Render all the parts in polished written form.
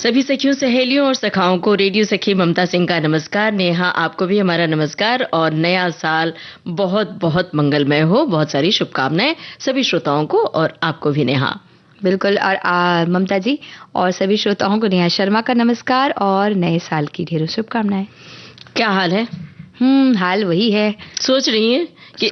सभी सखियों, सहेलियों और सखाओं को रेडियो सखी ममता सिंह का नमस्कार। नेहा, आपको भी हमारा नमस्कार और नया साल बहुत बहुत मंगलमय हो। बहुत सारी शुभकामनाएं सभी श्रोताओं को और आपको भी नेहा। बिल्कुल। और ममता जी और सभी श्रोताओं को नेहा शर्मा का नमस्कार और नए साल की ढेरों शुभकामनाएं। क्या हाल है? हाल वही है। सोच रही हैं कि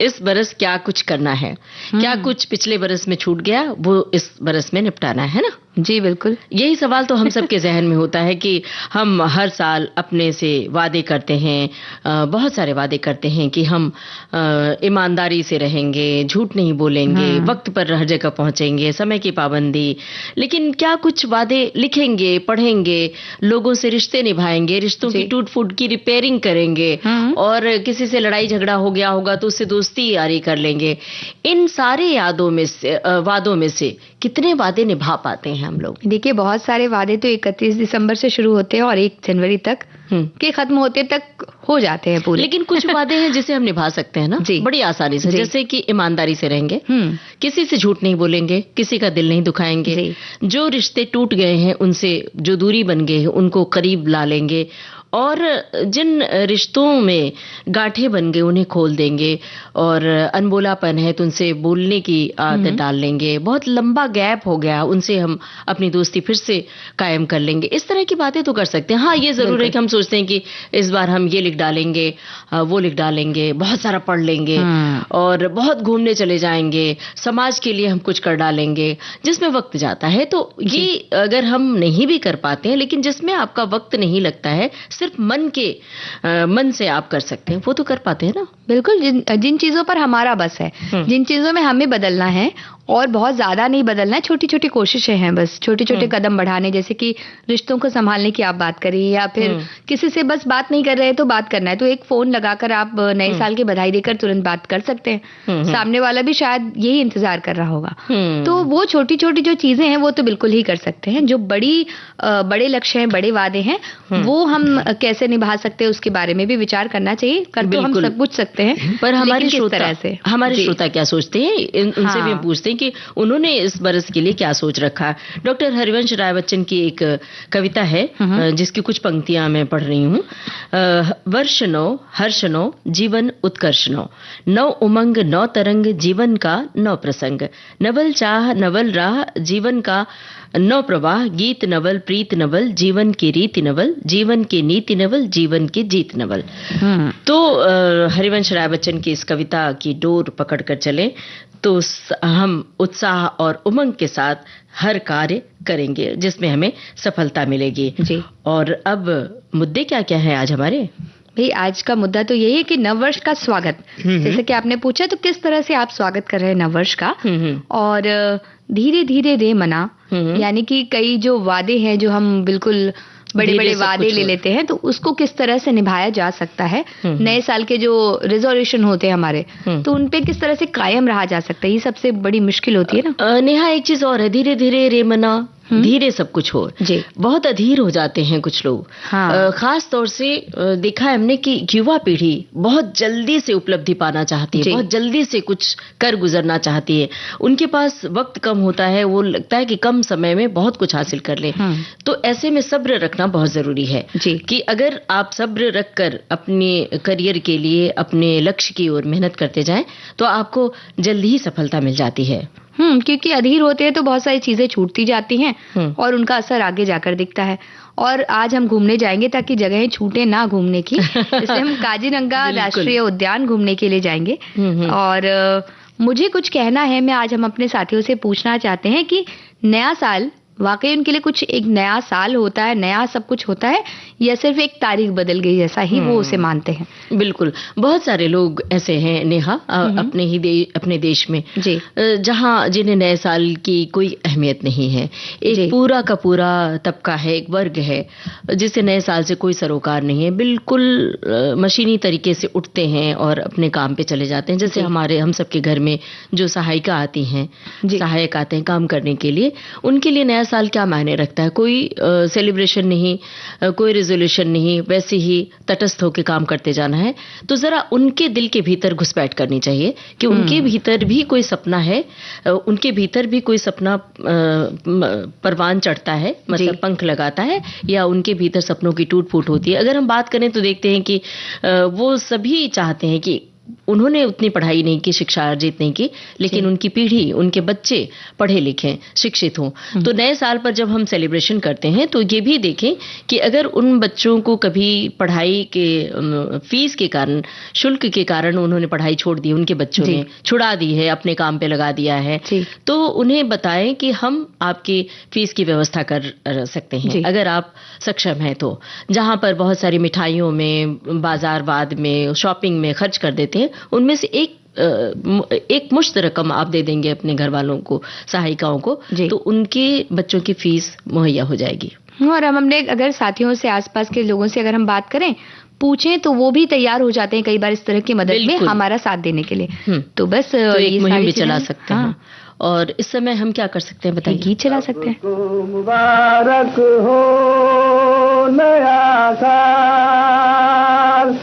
इस बरस क्या कुछ करना है, क्या कुछ पिछले बरस में छूट गया वो इस बरस में निपटाना है ना? जी बिल्कुल। यही सवाल तो हम सबके जहन में होता है कि हम हर साल अपने से वादे करते हैं, बहुत सारे वादे करते हैं कि हम ईमानदारी से रहेंगे, झूठ नहीं बोलेंगे, वक्त पर हर जगह पहुंचेंगे, समय की पाबंदी। लेकिन क्या कुछ वादे लिखेंगे, पढ़ेंगे, लोगों से रिश्ते निभाएंगे, रिश्तों की टूट फूट की रिपेयरिंग करेंगे और किसी से लड़ाई झगड़ा हो गया होगा तो उससे दोस्ती यारी कर लेंगे। इन सारे वादों में से कितने वादे निभा पाते हैं हम लोग? देखिए, बहुत सारे वादे तो 31 दिसंबर से शुरू होते हैं और 1 जनवरी तक के खत्म होते तक हो जाते हैं पूरे। लेकिन कुछ वादे हैं जिसे हम निभा सकते हैं ना बड़ी आसानी से, जैसे कि ईमानदारी से रहेंगे, किसी से झूठ नहीं बोलेंगे, किसी का दिल नहीं दुखाएंगे, जो रिश्ते टूट गए हैं उनसे जो दूरी बन गई है उनको करीब ला लेंगे और जिन रिश्तों में गांठें बन गए उन्हें खोल देंगे और अनबोलापन है तो उनसे बोलने की आदत डाल लेंगे। बहुत लंबा गैप हो गया, उनसे हम अपनी दोस्ती फिर से कायम कर लेंगे। इस तरह की बातें तो कर सकते हैं। हाँ, ये जरूर है कि हम सोचते हैं कि इस बार हम ये लिख डालेंगे, वो लिख डालेंगे, बहुत सारा पढ़ लेंगे और बहुत घूमने चले जाएंगे, समाज के लिए हम कुछ कर डालेंगे, जिसमें वक्त जाता है। तो ये अगर हम नहीं भी कर पाते हैं, लेकिन जिसमें आपका वक्त नहीं लगता है, सिर्फ मन से आप कर सकते हैं, वो तो कर पाते हैं ना। बिल्कुल। जिन चीजों पर हमारा बस है, जिन चीजों में हमें बदलना है और बहुत ज्यादा नहीं बदलना है, छोटी छोटी कोशिशें हैं, बस छोटे छोटे कदम बढ़ाने। जैसे कि रिश्तों को संभालने की आप बात करिए या फिर किसी से बस बात नहीं कर रहे हैं तो बात करना है तो एक फोन लगाकर आप नए साल की बधाई देकर तुरंत बात कर सकते हैं। सामने वाला भी शायद यही इंतजार कर रहा होगा। तो वो छोटी छोटी जो चीजें हैं वो तो बिल्कुल ही कर सकते हैं। जो बड़े लक्ष्य हैं, बड़े वादे हैं, वो हम कैसे निभा सकते हैं उसके बारे में भी विचार करना चाहिए। कर तो हम सब कुछ सकते हैं, पर हमारे श्रोता क्या सोचते हैं, उनसे भी पूछते हैं कि उन्होंने इस बरस के लिए क्या सोच रखा। डॉक्टर हरिवंश राय बच्चन की एक कविता है जिसकी कुछ पंक्तियां मैं पढ़ रही हूँ। वर्ष नौ, हर्ष नौ, जीवन उत्कर्ष नौ, नौ उमंग, नौ तरंग, जीवन का नौ प्रसंग, नवल चाह, नवल राह, जीवन का नौ प्रवाह, गीत नवल, प्रीत नवल, जीवन की रीति नवल, जीवन की नीति नवल, जीवन की जीत नवल। तो हरिवंश राय बच्चन की इस कविता की डोर पकड़कर चले तो हम उत्साह और उमंग के साथ हर कार्य करेंगे जिसमें हमें सफलता मिलेगी जी। और अब मुद्दे क्या क्या है आज हमारे? भाई, आज का मुद्दा तो यही है कि नववर्ष का स्वागत। जैसे कि आपने पूछा तो किस तरह से आप स्वागत कर रहे हैं नववर्ष का। और धीरे धीरे रे मना, यानी कि कई जो वादे हैं जो हम बिल्कुल बड़े बड़े वादे ले लेते हैं तो उसको किस तरह से निभाया जा सकता है। नए साल के जो रिजोल्यूशन होते हैं हमारे, तो उनपे किस तरह से कायम रहा जा सकता है, ये सबसे बड़ी मुश्किल होती है ना। नेहा, एक चीज और है, धीरे धीरे रे मना, धीरे सब कुछ हो जी। बहुत अधीर हो जाते हैं कुछ लोग। खास तौर से देखा है हमने कि युवा पीढ़ी बहुत जल्दी से उपलब्धि पाना चाहती है, बहुत जल्दी से कुछ कर गुजरना चाहती है। उनके पास वक्त कम होता है, वो लगता है कि कम समय में बहुत कुछ हासिल कर ले। तो ऐसे में सब्र रखना बहुत जरूरी है कि अगर आप सब्र रखकर अपने करियर के लिए, अपने लक्ष्य की ओर मेहनत करते जाएं तो आपको जल्दी ही सफलता मिल जाती है। क्योंकि अधीर होते हैं तो बहुत सारी चीजें छूटती जाती हैं और उनका असर आगे जाकर दिखता है। और आज हम घूमने जाएंगे ताकि जगहें छूटे ना घूमने की, इसलिए हम काजीरंगा राष्ट्रीय उद्यान घूमने के लिए जाएंगे। और मुझे कुछ कहना है, मैं आज हम अपने साथियों से पूछना चाहते हैं कि नया साल वाकई उनके लिए कुछ एक नया साल होता है, नया सब कुछ होता है, या सिर्फ एक तारीख बदल गई जैसा ही वो उसे मानते हैं? बिल्कुल, बहुत सारे लोग ऐसे हैं नेहा अपने देश में जिन्हें नए साल की कोई अहमियत नहीं है। एक पूरा का पूरा तबका है, एक वर्ग है जिसे नए साल से कोई सरोकार नहीं है, बिल्कुल मशीनी तरीके से उठते हैं और अपने काम पे चले जाते हैं। जैसे हम सबके घर में जो सहायिका आती हैं, सहायक आते हैं काम करने के लिए, उनके लिए नया साल क्या मायने रखता है, कोई सेलिब्रेशन नहीं, कोई रेजोल्यूशन नहीं, वैसे ही तटस्थ होकर काम करते जाना है। तो जरा उनके दिल के भीतर घुसपैठ करनी चाहिए कि उनके भीतर भी कोई सपना है, उनके भीतर भी कोई सपना परवान चढ़ता है, मतलब पंख लगाता है, या उनके भीतर सपनों की टूट फूट होती है। अगर हम बात करें तो देखते हैं कि वो सभी चाहते हैं कि उन्होंने उतनी पढ़ाई नहीं की, शिक्षा अर्जित नहीं की, लेकिन उनकी पीढ़ी, उनके बच्चे पढ़े लिखे, शिक्षित हों। तो नए साल पर जब हम सेलिब्रेशन करते हैं तो ये भी देखें कि अगर उन बच्चों को कभी पढ़ाई के फीस के कारण, शुल्क के कारण उन्होंने पढ़ाई छोड़ दी, उनके बच्चों ने छुड़ा दी है, अपने काम पे लगा दिया है, तो उन्हें बताएं कि हम आपकी फीस की व्यवस्था कर सकते हैं अगर आप सक्षम हैं तो। जहां पर बहुत सारी मिठाइयों में, बाजारवाद में, शॉपिंग में खर्च कर देते हैं, उनमें से एक मुश्त रकम आप दे देंगे अपने घर वालों को, सहायिकाओं को, तो उनके बच्चों की फीस मुहैया हो जाएगी। और हम अपने अगर साथियों से, आसपास के लोगों से अगर हम बात करें, पूछें, तो वो भी तैयार हो जाते हैं कई बार इस तरह की मदद में हमारा साथ देने के लिए। तो बस तो एक मुहिम भी चला सकते हैं। और इस समय हम क्या कर सकते हैं बताइए? गीत चला सकते हैं। मुबारक हो नया साल,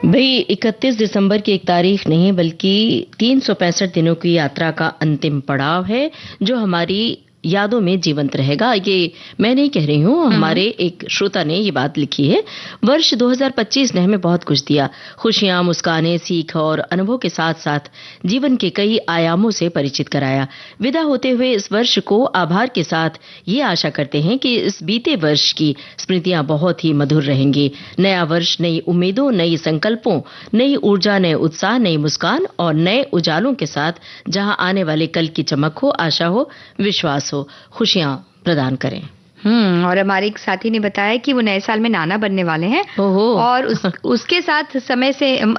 भाई 31 दिसंबर की एक तारीख नहीं बल्कि 365 दिनों की यात्रा का अंतिम पड़ाव है, जो हमारी यादों में जीवंत रहेगा। ये मैं नहीं कह रही हूँ, हमारे एक श्रोता ने ये बात लिखी है। वर्ष 2025 ने हमें बहुत कुछ दिया, खुशियां, मुस्कानें, सीख और अनुभव के साथ साथ जीवन के कई आयामों से परिचित कराया। विदा होते हुए इस वर्ष को आभार के साथ ये आशा करते हैं कि इस बीते वर्ष की स्मृतियां बहुत ही मधुर रहेंगी। नया वर्ष नई उम्मीदों, नई संकल्पों, नई ऊर्जा, नए उत्साह, नई मुस्कान और नए उजालों के साथ जहां आने वाले कल की चमक हो, आशा हो, विश्वास हो, खुशियां प्रदान करें। और हमारे एक साथी ने बताया कि वो नए साल में नाना बनने वाले हैं और उसके साथ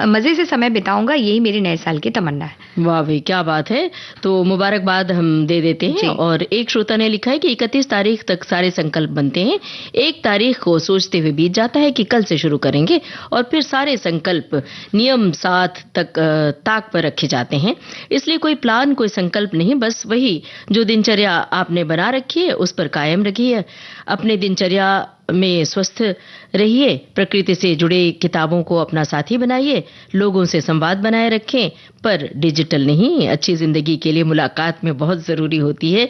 मजे से समय बिताऊंगा, यही मेरी नए साल की तमन्ना है। वाह भाई, क्या बात है। तो मुबारकबाद हम दे देते हैं। और एक श्रोता ने लिखा है कि 31 तारीख तक सारे संकल्प बनते हैं, 1 तारीख को सोचते हुए बीत जाता है कि कल से शुरू करेंगे और फिर सारे संकल्प नियम साथ तक ताक पर रखे जाते हैं। इसलिए कोई प्लान, कोई संकल्प नहीं, बस वही जो दिनचर्या आपने बना रखी है उस पर कायम रखिए। अपने दिनचर्या में स्वस्थ रहिए, प्रकृति से जुड़े किताबों को अपना साथी बनाइए, लोगों से संवाद बनाए रखें, पर डिजिटल नहीं। अच्छी जिंदगी के लिए मुलाकात में बहुत जरूरी होती है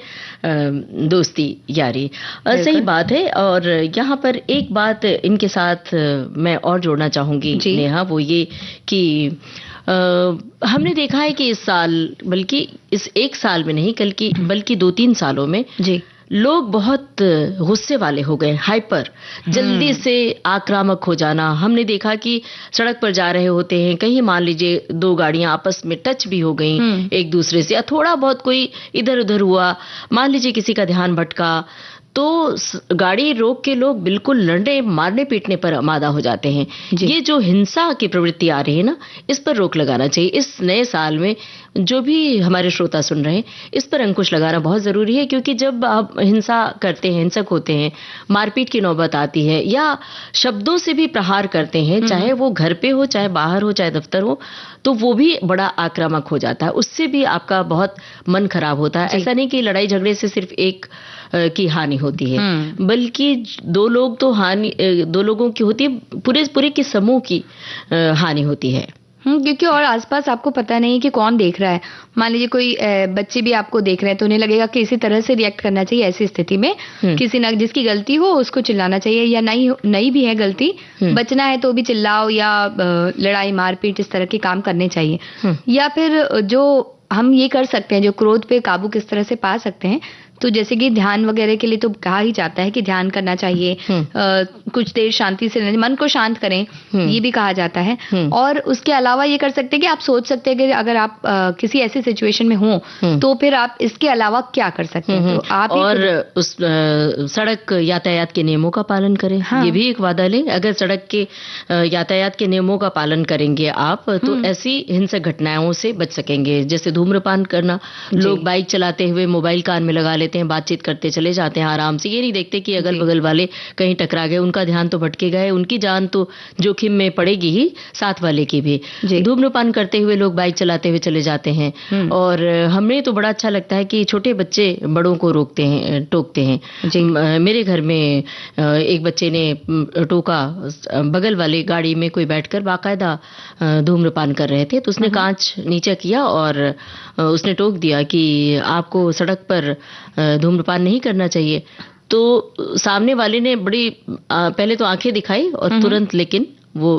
दोस्ती, यारी। सही बात है। और यहाँ पर एक बात इनके साथ मैं और जोड़ना चाहूंगी नेहा, वो ये कि हमने देखा है कि इस साल, बल्कि इस एक साल में नहीं बल्कि 2-3 सालों में लोग बहुत गुस्से वाले हो गए, हाइपर, जल्दी से आक्रामक हो जाना। हमने देखा कि सड़क पर जा रहे होते हैं, कहीं मान लीजिए 2 गाड़ियां आपस में टच भी हो गई एक दूसरे से, या थोड़ा बहुत कोई इधर उधर हुआ, मान लीजिए किसी का ध्यान भटका, तो गाड़ी रोक के लोग बिल्कुल लड़ने, मारने पीटने पर आमादा हो जाते हैं। ये जो हिंसा की प्रवृत्ति आ रही है ना, इस पर रोक लगाना चाहिए। इस नए साल में जो भी हमारे श्रोता सुन रहे हैं, इस पर अंकुश लगाना बहुत जरूरी है, क्योंकि जब आप हिंसा करते हैं, हिंसक होते हैं, मारपीट की नौबत आती है या शब्दों से भी प्रहार करते हैं, चाहे वो घर पे हो, चाहे बाहर हो, चाहे दफ्तर हो, तो वो भी बड़ा आक्रामक हो जाता है। उससे भी आपका बहुत मन खराब होता है। ऐसा नहीं कि लड़ाई झगड़े से सिर्फ एक की हानि होती है, बल्कि 2 लोगों की होती है, पूरे के समूह की हानि होती है। क्योंकि और आसपास आपको पता नहीं कि कौन देख रहा है। मान लीजिए कोई बच्चे भी आपको देख रहे हैं तो उन्हें लगेगा कि इसी तरह से रिएक्ट करना चाहिए। ऐसी स्थिति में किसी न जिसकी गलती हो उसको चिल्लाना चाहिए, या नहीं भी है गलती, बचना है तो भी चिल्लाओ, या लड़ाई मारपीट इस तरह के काम करने चाहिए। या फिर जो हम ये कर सकते हैं, जो क्रोध पे काबू किस तरह से पा सकते हैं, तो जैसे कि ध्यान वगैरह के लिए तो कहा ही जाता है कि ध्यान करना चाहिए, कुछ देर शांति से मन को शांत करें, ये भी कहा जाता है। और उसके अलावा ये कर सकते हैं कि आप सोच सकते हैं कि अगर आप किसी ऐसी सिचुएशन में हो तो फिर आप इसके अलावा क्या कर सकते हैं। तो आप और उस सड़क यातायात के नियमों का पालन करें। ये भी एक वादा लें। अगर सड़क के यातायात के नियमों का पालन करेंगे आप, तो ऐसी हिंसक घटनाओं से बच सकेंगे। जैसे धूम्रपान करना, लोग बाइक चलाते हुए मोबाइल कान में लगा लेते हैं, बातचीत करते चले जाते हैं आराम से, ये नहीं देखते कि अगल बगल वाले कहीं टकरा गए, उनका ध्यान तो भटकेगा है, उनकी जान तो जोखिम में पड़ेगी ही, साथ वाले की भी। धूम्रपान करते हुए लोग बाइक चलाते हुए चले जाते हैं। और हमें तो बड़ा अच्छा लगता है कि छोटे बच्चे बड़ों को टोकते हैं। मेरे घर में एक बच्चे ने टोका, बगल वाले गाड़ी में कोई बैठकर बाकायदा धूम्रपान कर रहे थे, तो उसने कांच नीचे किया और उसने टोक दिया कि आपको सड़क पर धूम्रपान नहीं करना चाहिए। तो सामने वाले ने बड़ी पहले तो आंखें दिखाई और तुरंत लेकिन वो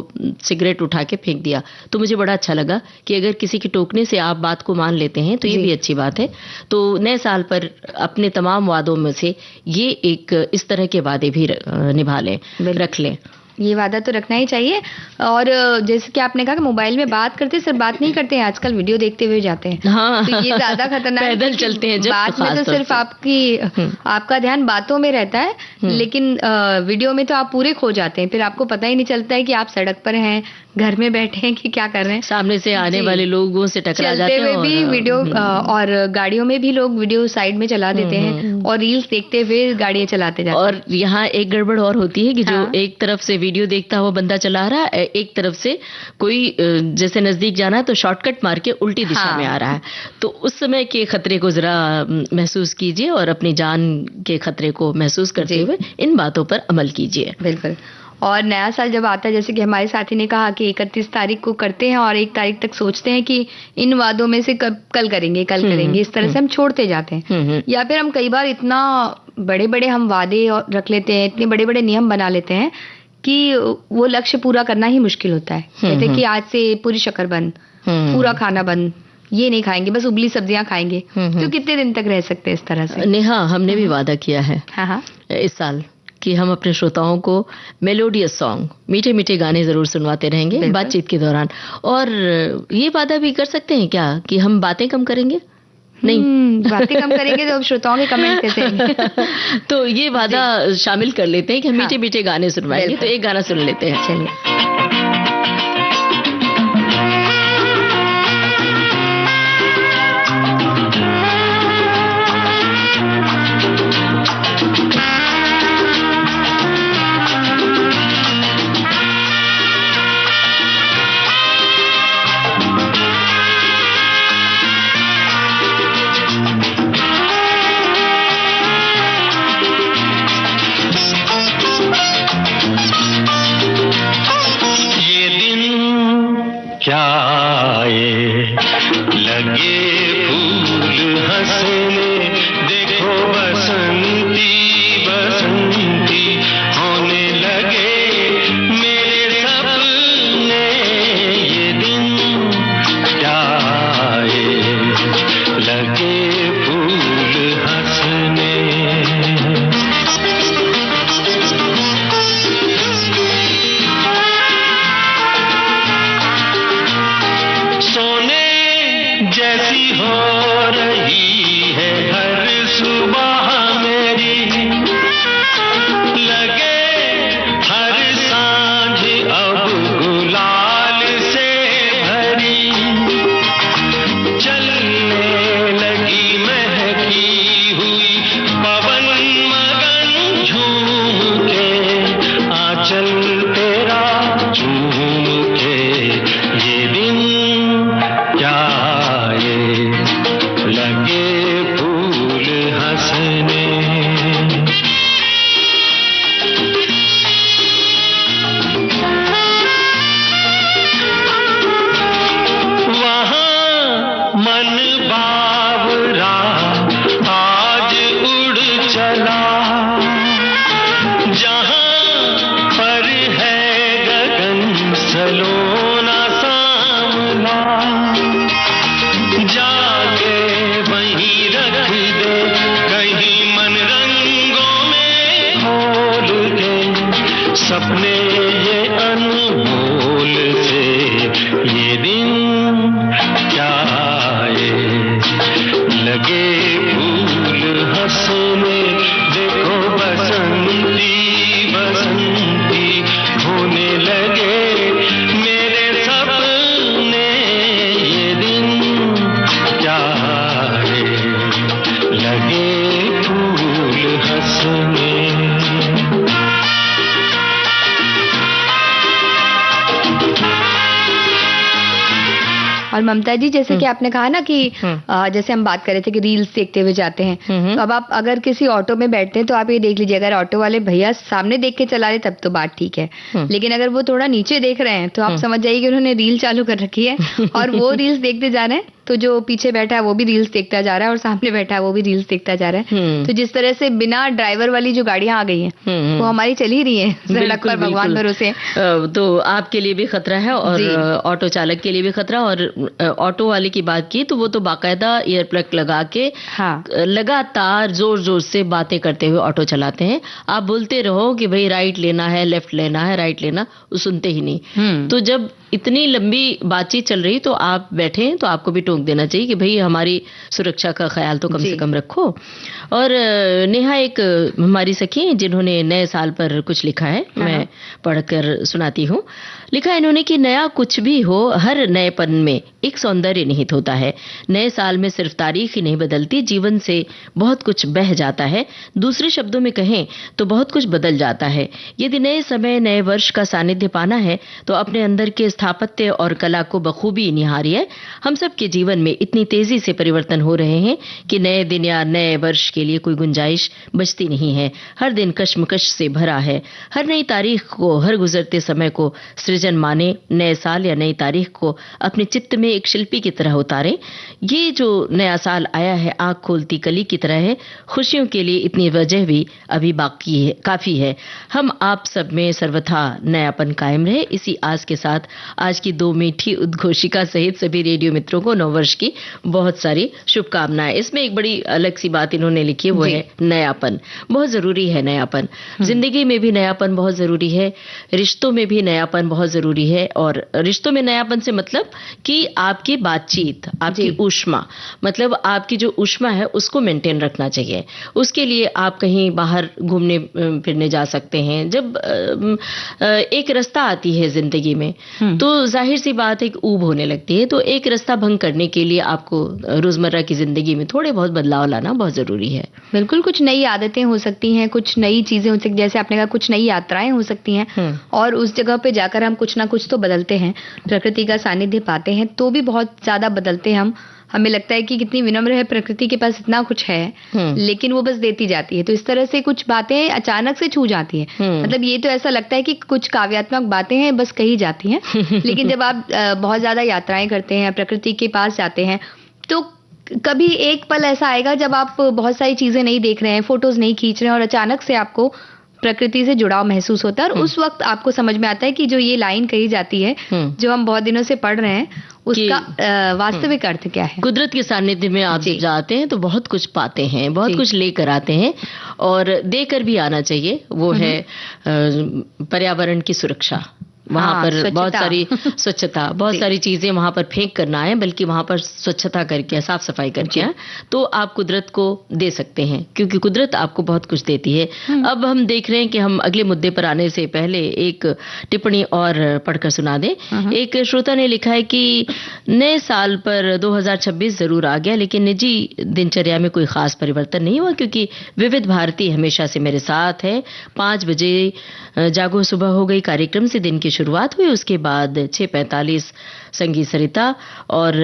सिगरेट उठा के फेंक दिया। तो मुझे बड़ा अच्छा लगा कि अगर किसी के टोकने से आप बात को मान लेते हैं तो ये भी अच्छी बात है। तो नए साल पर अपने तमाम वादों में से ये एक इस तरह के वादे भी निभा लें, रख लें। ये वादा तो रखना ही चाहिए। और जैसे कि आपने कहा कि मोबाइल में बात करते सिर्फ बात नहीं करते हैं, आजकल वीडियो देखते हुए जाते हैं। हाँ, तो ये ज्यादा खतरनाक है। पैदल चलते हैं जब, बात में तो सिर्फ आपका ध्यान बातों में रहता है, लेकिन वीडियो में तो आप पूरे खो जाते हैं। फिर आपको पता ही नहीं चलता है कि आप सड़क पर हैं, घर में बैठे हैं, कि क्या कर रहे हैं। सामने से आने वाले लोगों से टकरा जाते हैं। चलते हुए भी वीडियो, और गाड़ियों में भी लोग वीडियो साइड में चला देते हैं और रील्स देखते हुए गाड़ियां चलाते जाते हैं। और यहाँ एक गड़बड़ और होती है कि जो एक तरफ से वीडियो देखता हुआ बंदा चला रहा है, एक तरफ से कोई जैसे नजदीक जाना है तो शॉर्टकट मार के उल्टी दिशा में आ रहा है। तो उस समय के खतरे को जरा महसूस कीजिए और अपनी जान के खतरे को महसूस करते हुए इन बातों पर अमल कीजिए। बिल्कुल। और नया साल जब आता है, जैसे कि हमारे साथी ने कहा कि 31 तारीख को करते हैं और 1 तारीख तक सोचते हैं कि इन वादों में से कल करेंगे, इस तरह से हम छोड़ते जाते हैं। या फिर हम कई बार इतना बड़े बड़े हम वादे रख लेते हैं, इतने बड़े बड़े नियम बना लेते हैं कि वो लक्ष्य पूरा करना ही मुश्किल होता है। कहते हैं कि आज से पूरी शक्कर बंद, पूरा खाना बंद, ये नहीं खाएंगे, बस उबली सब्जियां खाएंगे। तो कितने दिन तक रह सकते हैं इस तरह से? नेहा, हमने भी वादा किया है इस साल कि हम अपने श्रोताओं को मेलोडियस सॉन्ग, मीठे मीठे गाने जरूर सुनवाते रहेंगे बातचीत के दौरान। और ये वादा भी कर सकते हैं क्या कि हम बातें कम करेंगे? नहीं, बातें कम करेंगे तो श्रोताओं के कमेंट कैसे आएंगे? तो ये वादा शामिल कर लेते हैं कि हम मीठे मीठे गाने सुनवाएंगे। तो एक गाना सुन लेते हैं। चलिए। और ममता जी, जैसे कि आपने कहा ना कि जैसे हम बात कर रहे थे कि रील्स देखते हुए जाते हैं, तो अब आप अगर किसी ऑटो में बैठते हैं तो आप ये देख लीजिए, अगर ऑटो वाले भैया सामने देख के चला रहे तब तो बात ठीक है, लेकिन अगर वो थोड़ा नीचे देख रहे हैं तो आप समझ जाइए कि उन्होंने रील चालू कर रखी है और वो रील्स देखते जा रहे हैं, तो जो पीछे बैठा है वो भी रील्स देखता जा रहा है और सामने बैठा है वो भी रील्स देखता जा रहा है। तो जिस तरह से बिना ड्राइवर वाली जो गाड़ियां आ गई हैं वो हमारी चल ही रही है सड़क पर, भगवान भरोसे। तो आपके लिए भी खतरा है और ऑटो चालक के लिए भी खतरा। और ऑटो वाले की बात की तो वो तो बाकायदा ईयर प्लग लगा के लगातार जोर जोर से बातें करते हुए ऑटो चलाते हैं। आप बोलते रहो कि भाई राइट लेना है, लेफ्ट लेना है, राइट लेना, वो सुनते ही नहीं। तो जब इतनी लंबी बातचीत चल रही तो आप बैठे हैं तो आपको भी टोक देना चाहिए कि भाई हमारी सुरक्षा का ख्याल तो कम से कम रखो। और नेहा, एक हमारी सखी हैं जिन्होंने नए साल पर कुछ लिखा है, मैं पढ़कर सुनाती हूँ। लिखा है इन्होंने कि नया कुछ भी हो, हर नएपन में एक सौंदर्य निहित होता है। नए साल में सिर्फ तारीख ही नहीं बदलती, जीवन से बहुत कुछ बह जाता है। दूसरे शब्दों में कहें तो बहुत कुछ बदल जाता है। यदि नए समय, नए वर्ष का सानिध्य पाना है तो अपने अंदर के स्थापत्य और कला को बखूबी निहारी है। हम सब के जीवन में इतनी तेजी से परिवर्तन हो रहे हैं कि नए दिन या नए वर्ष के लिए कोई गुंजाइश बचती नहीं है। हर दिन कश्मकश से भरा है। हर नई तारीख को, हर गुजरते समय को सृजन माने, नए साल या नई तारीख को अपने चित्त में एक शिल्पी की तरह उतारें। ये जो नया साल आया है आंख खोलती कली की तरह है। खुशियों के लिए इतनी वजह भी अभी बाकी है, काफी है। हम आप सब में सर्वथा नयापन कायम रहे, इसी आस के साथ आज की 2 मीठी उद्घोषिका सहित सभी रेडियो मित्रों को नववर्ष की बहुत सारी शुभकामनाएं। इसमें एक बड़ी अलग सी बात इन्होंने लिखी है, वो है नयापन। बहुत जरूरी है नयापन। जिंदगी में भी नयापन बहुत जरूरी है, रिश्तों में भी नयापन बहुत जरूरी है। और रिश्तों में नयापन से मतलब कि आपकी बातचीत, आपकी ऊष्मा, मतलब आपकी जो ऊष्मा है उसको मेंटेन रखना चाहिए। उसके लिए आप कहीं बाहर घूमने फिरने जा सकते हैं। जब एक रास्ता आती है जिंदगी में तो जाहिर सी बात है कि ऊब होने लगती है। तो एक रास्ता भंग करने के लिए आपको रोजमर्रा की जिंदगी में थोड़े बहुत बदलाव लाना बहुत जरूरी है। बिल्कुल, कुछ नई आदतें हो सकती हैं, कुछ नई चीजें हो सकती, जैसे आपने कहा कुछ नई यात्राएं हो सकती हैं। और उस जगह पे जाकर हम कुछ ना कुछ तो बदलते हैं, प्रकृति का सानिध्य पाते हैं तो भी बहुत ज्यादा बदलते हैं। हमें लगता है कि कितनी विनम्र है प्रकृति, के पास इतना कुछ है लेकिन वो बस देती जाती है। तो इस तरह से कुछ बातें अचानक से छू जाती हैं। मतलब ये तो ऐसा लगता है कि कुछ काव्यात्मक बातें हैं बस कही जाती हैं, लेकिन जब आप बहुत ज्यादा यात्राएं करते हैं, प्रकृति के पास जाते हैं, तो कभी एक पल ऐसा आएगा जब आप बहुत सारी चीजें नहीं देख रहे हैं, फोटोज नहीं खींच रहे हैं और अचानक से आपको प्रकृति से जुड़ाव महसूस होता है। और उस वक्त आपको समझ में आता है कि जो ये लाइन कही जाती है, जो हम बहुत दिनों से पढ़ रहे हैं, उसका वास्तविक अर्थ क्या है। कुदरत के सानिध्य में आप जाते हैं तो बहुत कुछ पाते हैं, बहुत कुछ लेकर आते हैं और देकर भी आना चाहिए। वो है पर्यावरण की सुरक्षा। वहां पर बहुत सारी स्वच्छता, बहुत सारी चीजें वहां पर फेंक करना है, बल्कि वहां पर स्वच्छता करके, साफ सफाई करके है, तो आप कुदरत को दे सकते हैं, क्योंकि कुदरत आपको बहुत कुछ देती है। अब हम देख रहे हैं कि हम अगले मुद्दे पर आने से पहले एक टिप्पणी और पढ़कर सुना दें। एक श्रोता ने लिखा है कि नए साल पर 2026 जरूर आ गया, लेकिन निजी दिनचर्या में कोई खास परिवर्तन नहीं हुआ, क्योंकि विविध भारती हमेशा से मेरे साथ है। 5 बजे जागो सुबह हो गई कार्यक्रम से दिन की शुरुआत हुई। उसके बाद 6:45 संगीत सरिता और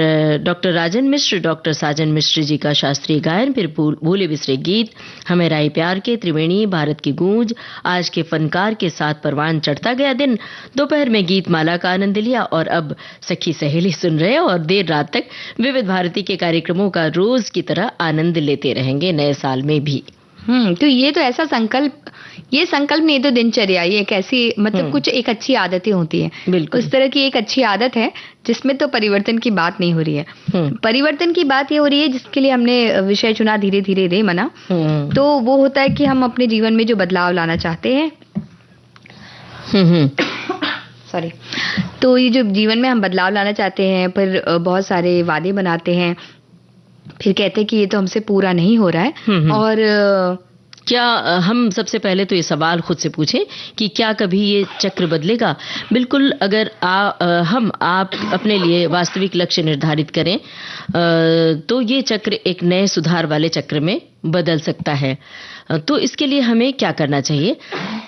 डॉक्टर राजन मिश्र, डॉक्टर साजन मिश्र जी का शास्त्रीय गायन, फिर भूले बिसरे गीत, हमें राय प्यार के, त्रिवेणी, भारत की गूंज, आज के फनकार के साथ परवान चढ़ता गया दिन। दोपहर में गीत माला का आनंद लिया और अब सखी सहेली सुन रहे और देर रात तक विविध भारती के कार्यक्रमों का रोज की तरह आनंद लेते रहेंगे नए साल में भी। तो ये तो ऐसा संकल्प, ये संकल्प नहीं तो दिनचर्या, ये एक ऐसी मतलब कुछ एक अच्छी आदतें होती है। उस तरह की एक अच्छी आदत है जिसमें तो परिवर्तन की बात नहीं हो रही है। परिवर्तन की बात ये हो रही है जिसके लिए हमने विषय चुना धीरे धीरे रे मना। तो वो होता है कि हम अपने जीवन में जो बदलाव लाना चाहते हैं, सॉरी, तो ये जो जीवन में हम बदलाव लाना चाहते हैं, फिर बहुत सारे वादे बनाते हैं, फिर कहते हैं कि ये तो हमसे पूरा नहीं हो रहा है। और क्या हम सबसे पहले तो ये सवाल खुद से पूछें कि क्या कभी ये चक्र बदलेगा? बिल्कुल, अगर आप अपने लिए वास्तविक लक्ष्य निर्धारित करें तो ये चक्र एक नए सुधार वाले चक्र में बदल सकता है। तो इसके लिए हमें क्या करना चाहिए?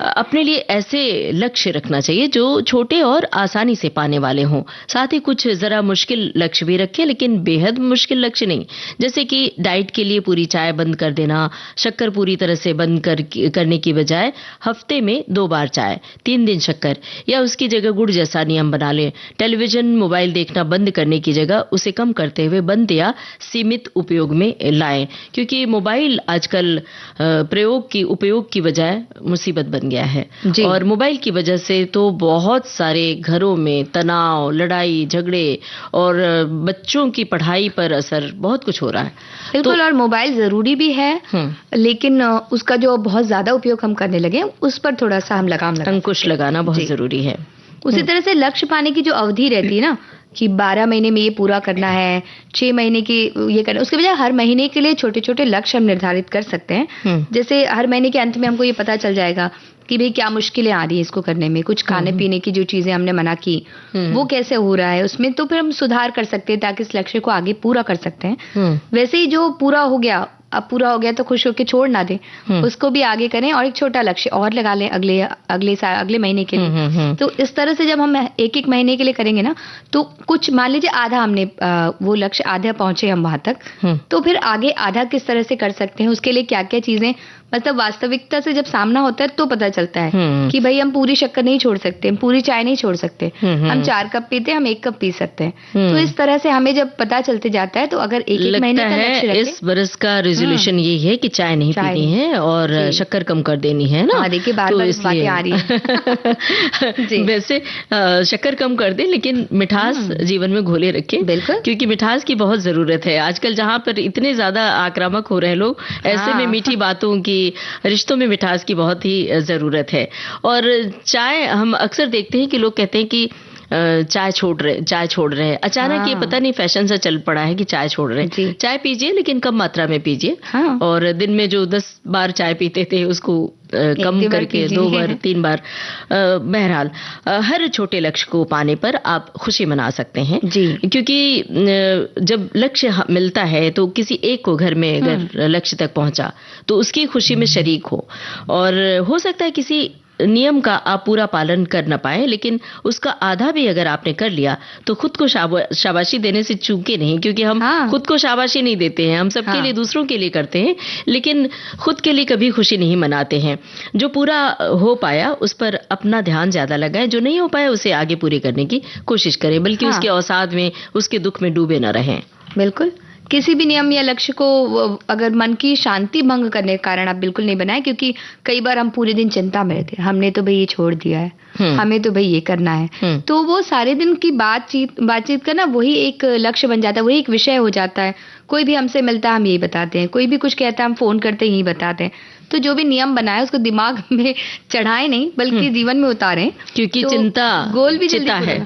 अपने लिए ऐसे लक्ष्य रखना चाहिए जो छोटे और आसानी से पाने वाले हों। साथ ही कुछ जरा मुश्किल लक्ष्य भी रखें, लेकिन बेहद मुश्किल लक्ष्य नहीं। जैसे कि डाइट के लिए पूरी चाय बंद कर देना, शक्कर पूरी तरह से बंद करने की बजाय हफ्ते में 2 बार चाय, 3 दिन शक्कर, या उसकी जगह गुड़ जैसा नियम बना लें। टेलीविजन, मोबाइल देखना बंद करने की जगह उसे कम करते हुए बंद या सीमित उपयोग में लाएं, क्योंकि मोबाइल आजकल उपयोग की बजाय मुसीबत बन गया है। और मोबाइल की वजह से तो बहुत सारे घरों में तनाव, लड़ाई झगड़े और बच्चों की पढ़ाई पर असर, बहुत कुछ हो रहा है। बिल्कुल, और मोबाइल जरूरी भी है, लेकिन उसका जो बहुत ज्यादा उपयोग हम करने लगे उस पर थोड़ा सा हम अंकुश लगाना बहुत जरूरी है। उसी तरह से लक्ष्य पाने की जो अवधि रहती है ना, कि 12 महीने में ये पूरा करना है, 6 महीने की ये करना, उसके बजाय हर महीने के लिए छोटे छोटे लक्ष्य हम निर्धारित कर सकते हैं। जैसे हर महीने के अंत में हमको ये पता चल जाएगा कि भाई क्या मुश्किलें आ रही है इसको करने में, कुछ खाने पीने की जो चीजें हमने मना की वो कैसे हो रहा है उसमें, तो फिर हम सुधार कर सकते हैं ताकि इस लक्ष्य को आगे पूरा कर सकते हैं। वैसे ही जो पूरा हो गया अब पूरा हो गया तो खुश होकर छोड़ ना दें, उसको भी आगे करें और एक छोटा लक्ष्य और लगा लें अगले महीने के लिए। तो इस तरह से जब हम एक एक महीने के लिए करेंगे ना, तो कुछ मान लीजिए आधा हमने वो लक्ष्य आधा पहुंचे हम वहां तक, तो फिर आगे आधा किस तरह से कर सकते हैं, उसके लिए क्या क्या चीजें, मतलब वास्तविकता से जब सामना होता है तो पता चलता है कि भाई हम पूरी शक्कर नहीं छोड़ सकते, हम पूरी चाय नहीं छोड़ सकते, हम 4 कप पीते हैं, हम 1 कप पी सकते हैं। तो इस तरह से हमें जब पता चलते जाता है तो अगर एक महीने का लक्ष्य रखें, इस बरस का रेजोल्यूशन यही है कि चाय नहीं पीनी है और शक्कर कम कर देनी है ना। देखिए बार-बार इस बातें आ रही है। वैसे शक्कर कम कर दे लेकिन मिठास जीवन में घोले रखें, बिल्कुल, क्योंकि मिठास की बहुत जरूरत है आजकल, जहाँ पर इतने ज्यादा आक्रामक हो रहे लोग, ऐसे में मीठी बातों की, रिश्तों में मिठास की बहुत ही जरूरत है। और चाय हम अक्सर देखते हैं कि लोग कहते हैं कि चाय छोड़ रहे हैं, अचानक ये पता नहीं फैशन सा चल पड़ा है कि चाय छोड़ रहे हैं। चाय पीजिए लेकिन कम मात्रा में पीजिए, और दिन में जो 10 बार चाय पीते थे उसको कम करके 2 बार 3 बार। बहरहाल हर छोटे लक्ष्य को पाने पर आप खुशी मना सकते हैं जी, क्योंकि जब लक्ष्य मिलता है तो किसी एक को घर में अगर लक्ष्य तक पहुंचा तो उसकी खुशी में शरीक हो, और हो सकता है किसी नियम का आप पूरा पालन कर न पाए, लेकिन उसका आधा भी अगर आपने कर लिया तो खुद को शाबाशी देने से चूके नहीं, क्योंकि हम खुद को शाबाशी नहीं देते हैं, हम सबके लिए, दूसरों के लिए करते हैं, लेकिन खुद के लिए कभी खुशी नहीं मनाते हैं। जो पूरा हो पाया उस पर अपना ध्यान ज्यादा लगाएं, जो नहीं हो पाया उसे आगे पूरी करने की कोशिश करें, बल्कि उसके अवसाद में, उसके दुख में डूबे न रहें। बिल्कुल, किसी भी नियम या लक्ष्य को अगर मन की शांति भंग करने के कारण आप बिल्कुल नहीं बनाए, क्योंकि कई बार हम पूरे दिन चिंता में रहते हैं, हमने तो भाई ये छोड़ दिया है, हमें तो भाई ये करना है, तो वो सारे दिन की बातचीत करना वही एक लक्ष्य बन जाता है, वही एक विषय हो जाता है। कोई भी हमसे मिलता है हम यही बताते हैं, कोई भी कुछ कहता है हम फोन करते यही बताते हैं। तो जो भी नियम बनाए उसको दिमाग में चढ़ाए नहीं, बल्कि जीवन में उतारें, क्योंकि तो चिंता गोल भी चिता है।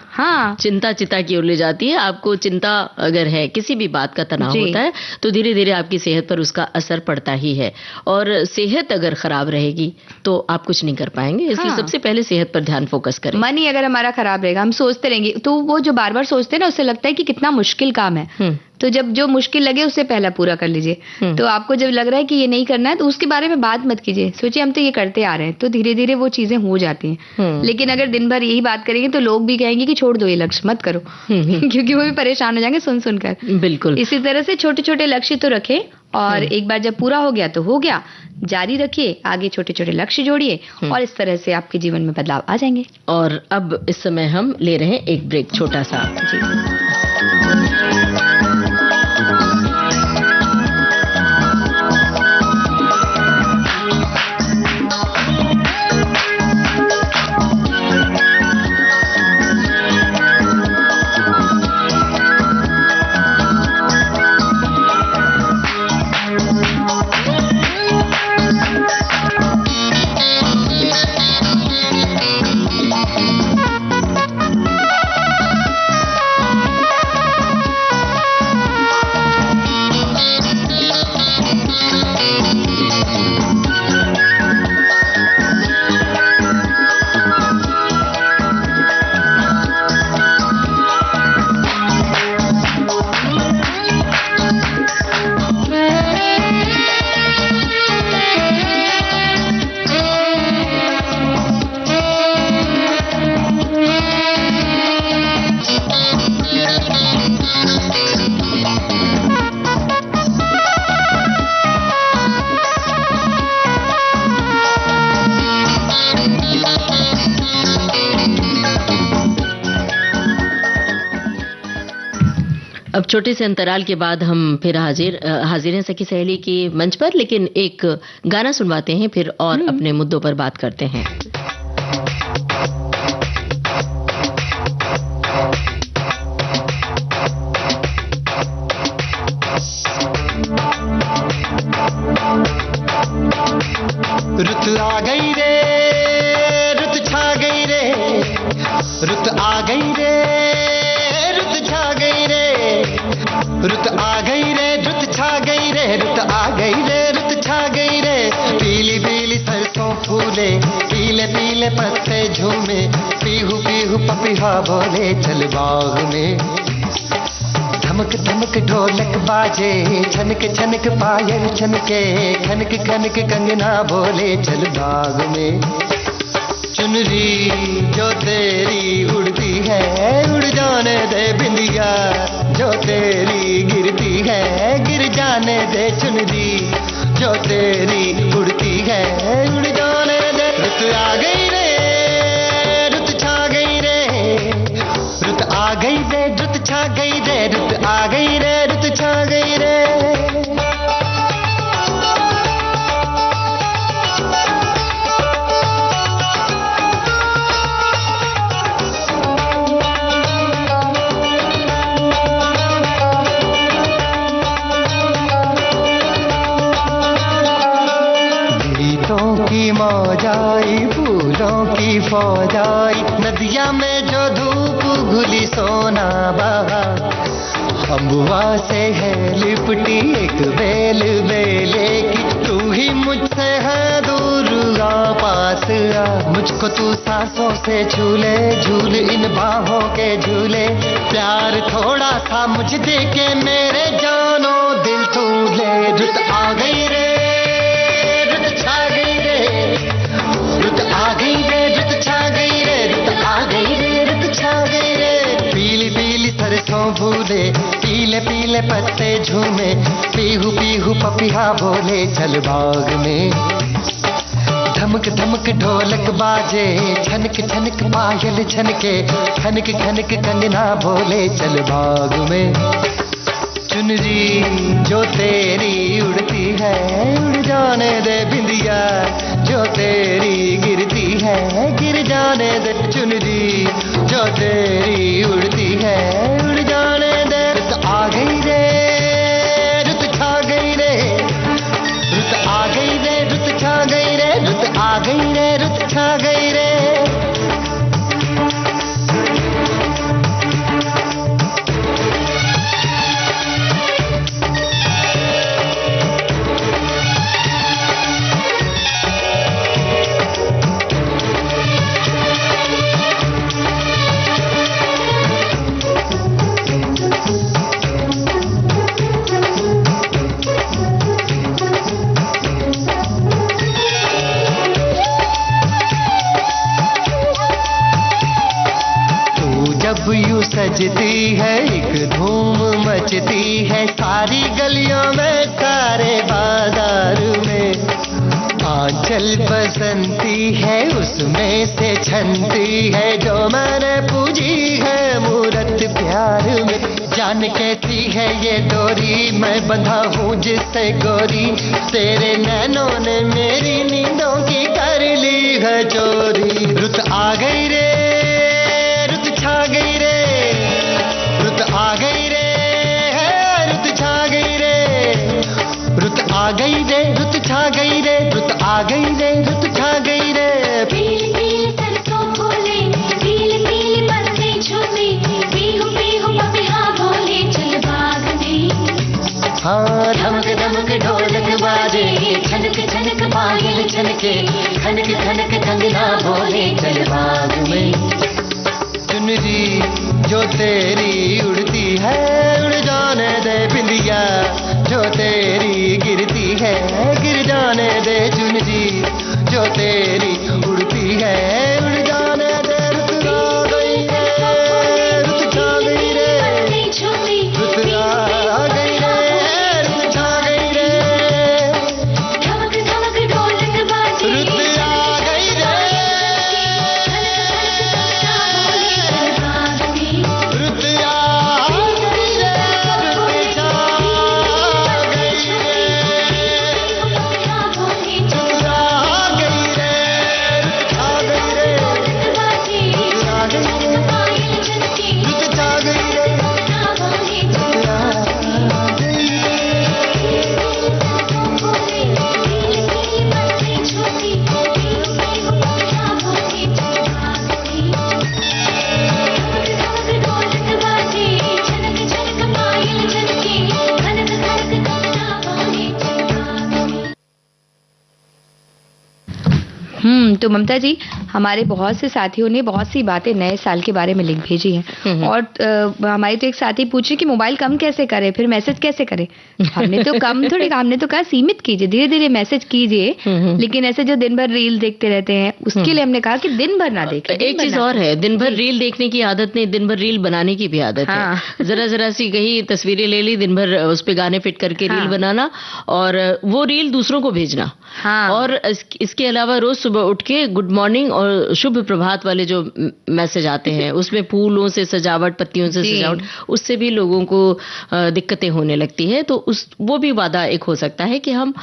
चिंता चिता की ओर ले जाती है। आपको चिंता अगर है, किसी भी बात का तनाव होता है, तो धीरे धीरे आपकी सेहत पर उसका असर पड़ता ही है, और सेहत अगर खराब रहेगी तो आप कुछ नहीं कर पाएंगे। इसलिए सबसे पहले सेहत पर ध्यान फोकस करें। मन ही अगर हमारा खराब रहेगा, हम सोचते रहेंगे, तो वो जो बार बार सोचते हैं ना, उससे लगता है कि कितना मुश्किल काम है। तो जब जो मुश्किल लगे उससे पहला पूरा कर लीजिए। तो आपको जब लग रहा है कि ये नहीं करना है तो उसके बारे में बात मत कीजिए, सोचिए हम तो ये करते आ रहे हैं, तो धीरे धीरे वो चीजें हो जाती हैं। लेकिन अगर दिन भर यही बात करेंगे तो लोग भी कहेंगे कि छोड़ दो ये लक्ष्य, मत करो, क्योंकि वो भी परेशान हो जाएंगे सुनकर। बिल्कुल, इसी तरह से छोटे छोटे लक्ष्य तो रखें, और एक बार जब पूरा हो गया तो हो गया, जारी रखिए, आगे छोटे छोटे लक्ष्य जोड़िए, और इस तरह से आपके जीवन में बदलाव आ जाएंगे। और अब इस समय हम ले रहे हैं एक ब्रेक छोटा सा जी। अब छोटे से अंतराल के बाद हम फिर हाजिर हैं सखी सहेली की मंच पर, लेकिन एक गाना सुनवाते हैं फिर और अपने मुद्दों पर बात करते हैं। रुत आ गई रे, रुत छा गई रे, रुत आ गई रे, रुत छा गई रे, रुत आ गई रे, रुत छा गई रे, रुत आ गई रे, रुत छा गई रे। पीली पीली सरसों फूले, पीले पीले पत्ते झूमे, पीहू पीहू पपीहा बोले चल बाग में। धमक धमक ढोलक बाजे, छनक छनक पायल छनके, खनक खनक कंगना बोले चल बाग में। चुनरी जो तेरी उड़ती है, उड़ जाने दे बिंदिया, जो तेरी गिरती है, गिर जाने दे चुनरी, जो तेरी उड़ती है, उड़ जाने दे। रुत आ गई रे, रुत छा गई रे, रुत आ गई रे, रुत छा गई रे, रुत आ गई रे, रुत छा गई रे। की मौज आई, फूलों की फौज आई, नदिया में जो धूप घुली सोना बहा, अम्बुआ से है लिपटी एक बेल बेले की, तू ही मुझसे है दूर आ पास आ, मुझको तू सांसों से झूले, झूल इन बाहों के झूले, प्यार थोड़ा सा मुझ दे के मेरे जानो दिल तू ले। रुत आ गई रे, रुत छा गई रे, रुत आ गई रे, रुत छा गई रे, रुत आ गई रे, रुत छा गई रे। पीली पीली सरसों फूले, पीले पीले पत्ते झूमे, पीहू पीहू पपिया बोले चल बाग में। धमक धमक ढोलक बाजे, छनक छनक पायल छनके, खनक खनक कंगना बोले चल बाग में। चुनरी जो तेरी उड़ती है, उड़ जाने दे बिंदिया, जो तेरी गिरती है, गिर जाने दे चुनरी, जो तेरी उड़ती है, उड़ जाने दे। रुत आ गई रे, रुत छा गई रे, रुत आ गई रे, रुत छा गई रे, रुत आ गई रे, रुत छा गई रे। जब यूं सजती है एक धूम मचती है, सारी गलियों में सारे बाजार में, आंचल बसंती है उसमें से छनती है, जो मैंने पूजी है मूरत प्यार में। जान कैसी है ये डोरी, मैं बंधा हूँ जिससे गोरी, तेरे नैनों ने मेरी नींदों की कर ली है चोरी। रुत आ गई रे, रुत छा गई रे, रुत आ गई रे, रुत छा गई रे, रुत आ गई रे, रुत छा गई रे, रुत आ गई रे, रुत छा गई रे। पीले पीले सरसों फूले, पीले पीले पत्ते झूमे, पीहू पीहू पपिया बोले चल बाग में। हाँ धमक धमक ढोलक बाजे, छनक छनक पायल छनके, खनक खनक कंगना बोले चल बाग में। चुनरी जो तेरी उड़ती है, उड़ जाने दे बिंदिया, जो तेरी गिरती है, गिर जाने दे चुनरी, जो तेरी उड़ती है, उड़ जाने दे। रुत आ गई रे, रुत छा गई रे, रुत आ गई रे, रुत छा गई रे, धमक धमक ढोलक बाजे, रुत आ गई रे, रुत आ गई रे, रुत छा गई रे, रुत आ गई रे, रुत छा गई रे। तो ममता जी, हमारे बहुत से साथियों ने बहुत सी बातें नए साल के बारे में लिख भेजी हैं और हमारे तो एक साथी पूछे कि मोबाइल कम कैसे करें, फिर मैसेज कैसे करें। हमने तो कम थोड़ी कहा, हमने तो कहा सीमित कीजिए, धीरे धीरे मैसेज कीजिए, लेकिन ऐसे जो दिन भर रील देखते रहते हैं उसके लिए हमने कहा कि दिन भर ना देखें। एक चीज और है, दिन भर रील देखने की आदत नहीं, दिन भर रील बनाने की भी आदत है। जरा सी कहीं तस्वीरें ले ली, दिन भर उस पे गाने फिट करके रील बनाना और वो रील दूसरों को भेजना। और इसके अलावा रोज सुबह उठ के गुड मॉर्निंग और शुभ प्रभात वाले जो मैसेज आते हैं उसमें फूलों से सजावट, पत्तियों से सजावट, उससे भी लोगों को दिक्कतें होने लगती है। तो वो भी वादा एक हो सकता है कि हम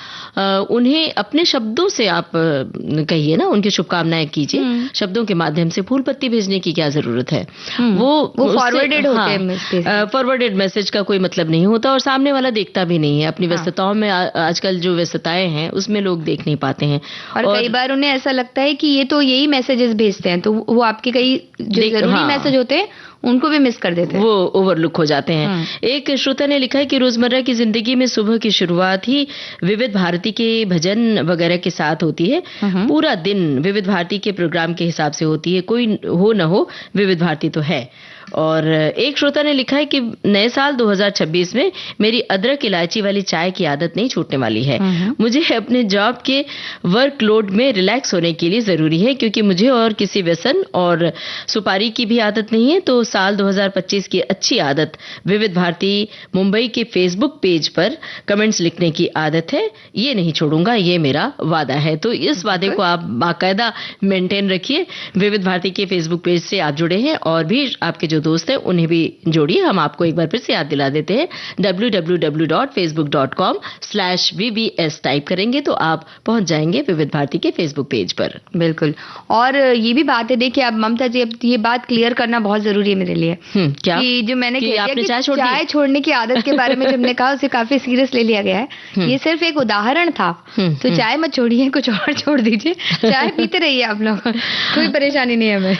उन्हें अपने शब्दों से आप कहिए ना, उनकी शुभकामनाएं कीजिए। शब्दों के माध्यम से फूल पत्ती भेजने की क्या जरूरत है, वो फॉरवर्डेड होते हैं। फॉरवर्डेड मैसेज का कोई मतलब नहीं होता और सामने वाला देखता भी नहीं है। अपनी व्यस्तताओं में आजकल जो व्यस्तताएं हैं उसमें लोग देख नहीं पाते हैं और कई बार उन्हें ऐसा लगता है कि ये तो यही मैसेजेस भेजते हैं, तो वो आपके कई जो जरूरी मैसेज होते हैं उनको भी मिस कर देते हैं, वो ओवरलुक हो जाते हैं। एक श्रोता ने लिखा है कि रोजमर्रा की जिंदगी में सुबह की शुरुआत ही विविध भारती के भजन वगैरह के साथ होती है। पूरा दिन विविध भारती के प्रोग्राम के हिसाब से होती है, कोई हो न हो विविध भारती तो है। और एक श्रोता ने लिखा है कि नए साल 2026 में मेरी अदरक इलायची वाली चाय की आदत नहीं छूटने वाली है। मुझे अपने जॉब के वर्कलोड में रिलैक्स होने के लिए जरूरी है, क्योंकि मुझे और किसी व्यसन और सुपारी की भी आदत नहीं है। तो साल 2025 की अच्छी आदत विविध भारती मुंबई के फेसबुक पेज पर कमेंट्स लिखने की आदत है, ये नहीं छोड़ूंगा, ये मेरा वादा है। तो इस वादे को आप बाकायदा मेंटेन रखिए। विविध भारती के फेसबुक पेज से आप जुड़े हैं और भी आपके जो दोस्त हैं उन्हें भी जोड़िए। हम आपको एक बार फिर से याद दिला देते हैं, www.facebook.com/vbs टाइप करेंगे तो आप पहुंच जाएंगे विविध भारती के फेसबुक पेज पर। बिल्कुल। और ये भी बात है, देखिए अब ममता जी, अब ये बात क्लियर करना बहुत जरूरी है मेरे लिए। क्या कि जो मैंने कहा आपने कि चाय छोड़ने की आदत के बारे में जब हमने कहा उसे काफी सीरियस ले लिया गया है। ये सिर्फ एक उदाहरण था, तो चाय मत छोड़िए, कुछ और छोड़ दीजिए, चाय पीते रहिए आप लोग, कोई परेशानी नहीं है हमें।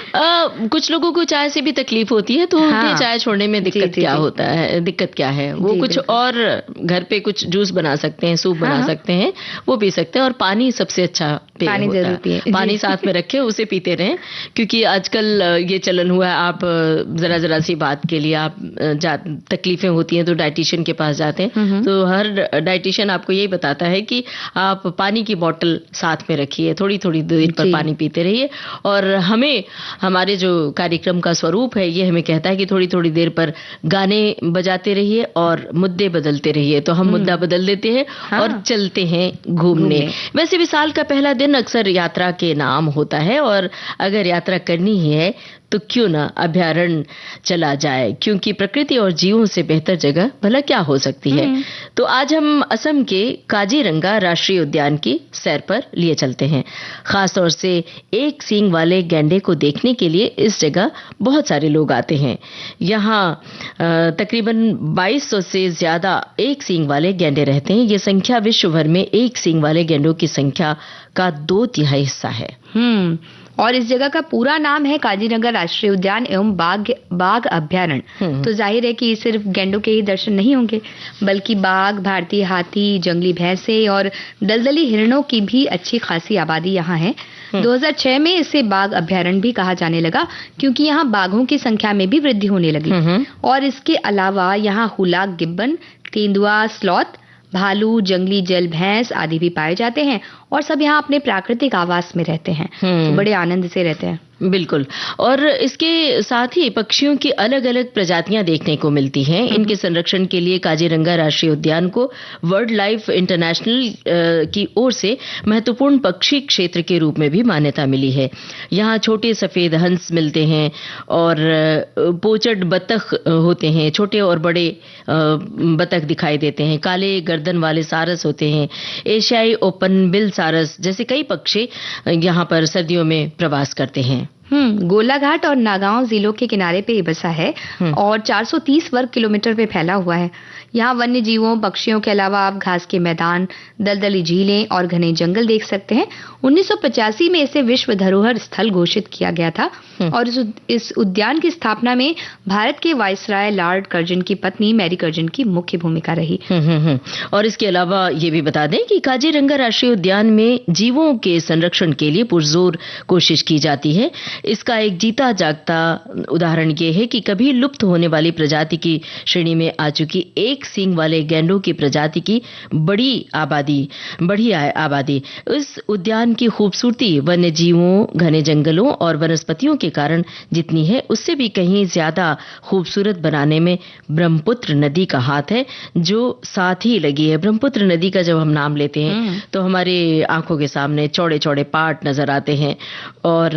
कुछ लोगों को चाय से भी तकलीफ होती है, तो चाय छोड़ने में दिक्कत क्या होता है, दिक्कत क्या है, वो कुछ और घर पे कुछ जूस बना सकते हैं, सूप बना सकते हैं, वो पी सकते हैं। और पानी सबसे अच्छा पानी जरूर पिए, पानी साथ में रखे, उसे पीते रहें, क्योंकि आजकल ये चलन हुआ है, आप जरा सी बात के लिए आप तकलीफें होती हैं तो डाइटिशियन के पास जाते हैं, तो हर डाइटिशियन आपको यही बताता है कि आप पानी की बोतल साथ में रखिए, थोड़ी थोड़ी देर पर पानी पीते रहिए। और हमें, हमारे जो कार्यक्रम का स्वरूप है ये हमें कहता है कि थोड़ी थोड़ी देर पर गाने बजाते रहिए और मुद्दे बदलते रहिए। तो हम मुद्दा बदल देते हैं और चलते हैं घूमने। वैसे भी साल का पहला दिन अक्सर यात्रा के नाम होता है, और अगर यात्रा करनी ही है तो क्यों ना अभयारण्य चला जाए, क्योंकि प्रकृति और जीवों से बेहतर जगह भला क्या हो सकती है। तो आज हम असम के काजीरंगा राष्ट्रीय उद्यान की सैर पर लिए चलते हैं। खासतौर से एक सींग वाले गैंडे को देखने के लिए इस जगह बहुत सारे लोग आते हैं। यहाँ तकरीबन 2200 से ज्यादा एक सींग वाले गैंडे रहते हैं। ये संख्या विश्व भर में एक सींग वाले गैंडों की संख्या का 2/3 हिस्सा है। और इस जगह का पूरा नाम है काजीरंगा राष्ट्रीय उद्यान एवं बाघ अभ्यारण्य। तो जाहिर है कि सिर्फ गैंडों के ही दर्शन नहीं होंगे, बल्कि बाघ, भारतीय हाथी, जंगली भैंसे और दलदली हिरणों की भी अच्छी खासी आबादी यहाँ है। 2006 में इसे बाघ अभ्यारण्य भी कहा जाने लगा, क्योंकि यहाँ बाघों की संख्या में भी वृद्धि होने लगी। और इसके अलावा यहाँ हुलाक गिब्बन, तेंदुआ, स्लॉथ, भालू, जंगली जल भैंस आदि भी पाए जाते हैं, और सब यहाँ अपने प्राकृतिक आवास में रहते हैं, तो बड़े आनंद से रहते हैं। बिल्कुल। और इसके साथ ही पक्षियों की अलग अलग प्रजातियां देखने को मिलती हैं। इनके संरक्षण के लिए काजीरंगा राष्ट्रीय उद्यान को वर्ल्ड लाइफ इंटरनेशनल की ओर से महत्वपूर्ण पक्षी क्षेत्र के रूप में भी मान्यता मिली है। यहाँ छोटे सफेद हंस मिलते हैं और पोचड बतख होते हैं, छोटे और बड़े बतख दिखाई देते हैं। काले गर्दन वाले सारस होते हैं, एशियाई ओपन बिल सारस जैसे कई पक्षी यहाँ पर सर्दियों में प्रवास करते हैं। गोलाघाट और नागांव जिलों के किनारे पे ये बसा है और 430 वर्ग किलोमीटर पे फैला हुआ है। यहाँ वन्य जीवों, पक्षियों के अलावा आप घास के मैदान, दलदली झीलें और घने जंगल देख सकते हैं। 1985 में इसे विश्व धरोहर स्थल घोषित किया गया था और इस उद्यान की स्थापना में भारत के वायसराय लॉर्ड कर्जन की पत्नी मैरी कर्जन की मुख्य भूमिका रही। और इसके अलावा ये भी बता दें कि काजीरंगा राष्ट्रीय उद्यान में जीवों के संरक्षण के लिए पुरजोर कोशिश की जाती है। इसका एक जीता जागता उदाहरण ये है कि कभी लुप्त होने वाली प्रजाति की श्रेणी में आ चुकी एक सींग वाले गैंडों की प्रजाति की बढ़ी आबादी। इस उद्यान की खूबसूरती वन्य जीवों, घने जंगलों और वनस्पतियों के कारण जितनी है, उससे भी कहीं ज्यादा खूबसूरत बनाने में ब्रह्मपुत्र नदी का हाथ है, जो साथ ही लगी है। ब्रह्मपुत्र नदी का जब हम नाम लेते हैं तो हमारे आंखों के सामने चौड़े चौड़े पाट नजर आते हैं और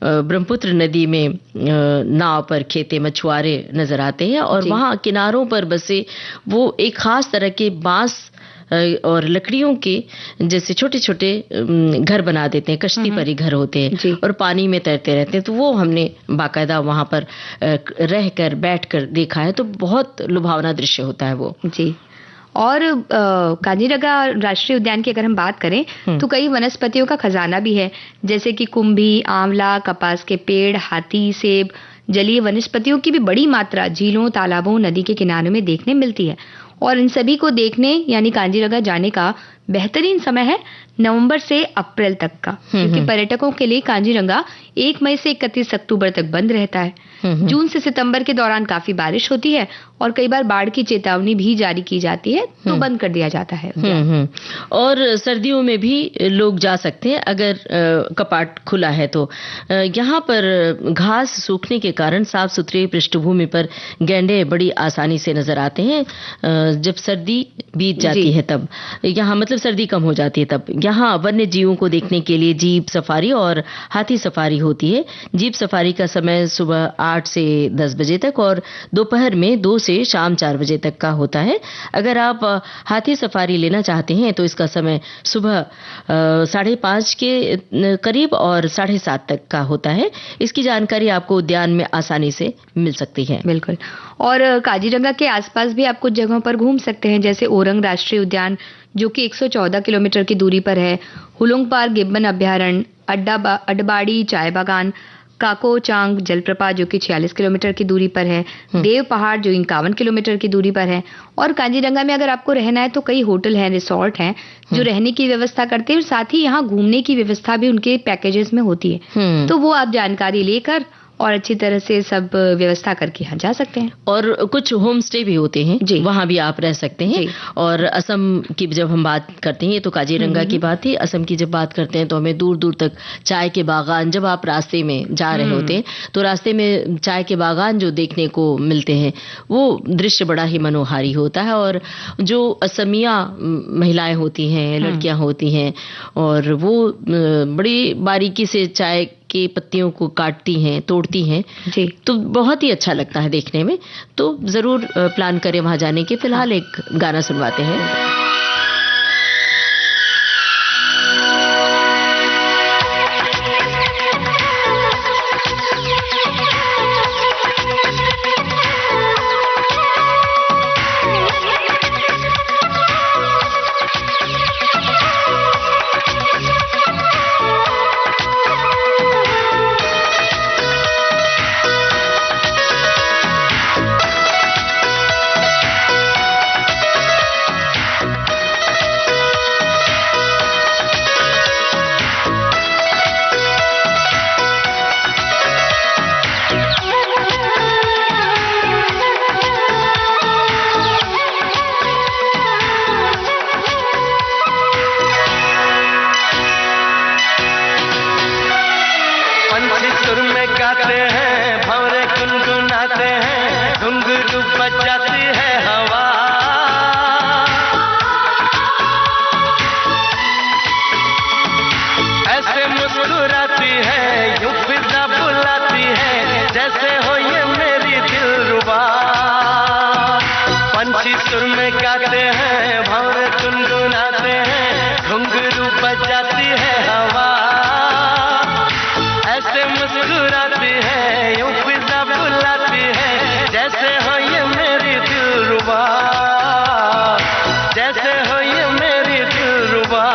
ब्रह्मपुत्र नदी में नाव पर खेते मछुआरे नजर आते हैं और वहां किनारों पर बसे वो एक खास तरह के बांस और लकड़ियों के जैसे छोटे छोटे घर बना देते हैं, कश्ती पर ही घर होते हैं और पानी में तैरते रहते हैं। तो वो हमने बाकायदा वहां पर रहकर बैठकर देखा है, तो बहुत लुभावना दृश्य होता है वो। जी। और काजीरंगा राष्ट्रीय उद्यान की अगर हम बात करें तो कई वनस्पतियों का खजाना भी है, जैसे कि कुंभी, आंवला, कपास के पेड़, हाथी, सेब, जलीय वनस्पतियों की भी बड़ी मात्रा झीलों, तालाबों, नदी के किनारों में देखने मिलती है। और इन सभी को देखने यानी काजीरंगा जाने का बेहतरीन समय है नवंबर से अप्रैल तक का, क्योंकि पर्यटकों के लिए काजीरंगा 1 मई से 31 अक्टूबर तक बंद रहता है। जून से सितंबर के दौरान काफी बारिश होती है और कई बार बाढ़ की चेतावनी भी जारी की जाती है, तो बंद कर दिया जाता है। और सर्दियों में भी लोग जा सकते हैं अगर कपाट खुला है तो। यहाँ पर घास सूखने के कारण साफ सुथरी पृष्ठभूमि पर गैंडे बड़ी आसानी से नजर आते हैं जब सर्दी बीत जाती है तब। यहाँ मतलब सर्दी कम हो जाती है तब। यहाँ वन्य जीवों को देखने के लिए जीप सफारी और हाथी सफारी होती है। जीप सफारी का समय सुबह 8 से 10 बजे तक और दोपहर में 2 से शाम 4 बजे तक का होता है। अगर आप हाथी सफारी लेना चाहते हैं तो इसका समय सुबह 5:30 के करीब और 7:30 तक का होता है। इसकी जानकारी आपको उद्यान में आसानी से मिल सकती है। बिल्कुल। और काजीरंगा के आसपास भी आप कुछ जगहों पर घूम सकते हैं, जैसे ओरंग राष्ट्रीय उद्यान जो कि 114 किलोमीटर की दूरी पर है, हुलुंग पार गिब्बन अभ्यारण्य, अडबाड़ी चाय बागान, काकोचांग जलप्रपात जो कि 46 किलोमीटर की दूरी पर है, देव पहाड़ जो 51 किलोमीटर की दूरी पर है। और काजीरंगा में अगर आपको रहना है तो कई होटल हैं, रिसोर्ट हैं जो रहने की व्यवस्था करते हैं और साथ ही यहाँ घूमने की व्यवस्था भी उनके पैकेजेस में होती है। तो वो आप जानकारी लेकर और अच्छी तरह से सब व्यवस्था करके यहाँ जा सकते हैं। और कुछ होम स्टे भी होते हैं जी, वहाँ भी आप रह सकते हैं। और असम की जब हम बात करते हैं, तो काजीरंगा की बात थी, असम की जब बात करते हैं तो हमें दूर दूर तक चाय के बागान, जब आप रास्ते में जा रहे होते हैं तो रास्ते में चाय के बागान जो देखने को मिलते हैं वो दृश्य बड़ा ही मनोहारी होता है। और जो असमिया महिलाएं होती हैं, लड़कियां होती हैं और वो बड़ी बारीकी से चाय की पत्तियों को काटती हैं, तोड़ती हैं जी, तो बहुत ही अच्छा लगता है देखने में। तो जरूर प्लान करें वहां जाने के। फिलहाल एक गाना सुनवाते हैं। घुंघरू बजाती है हवा, ऐसे मुस्कुरा जैसे हो ये मेरी दिलरुबा।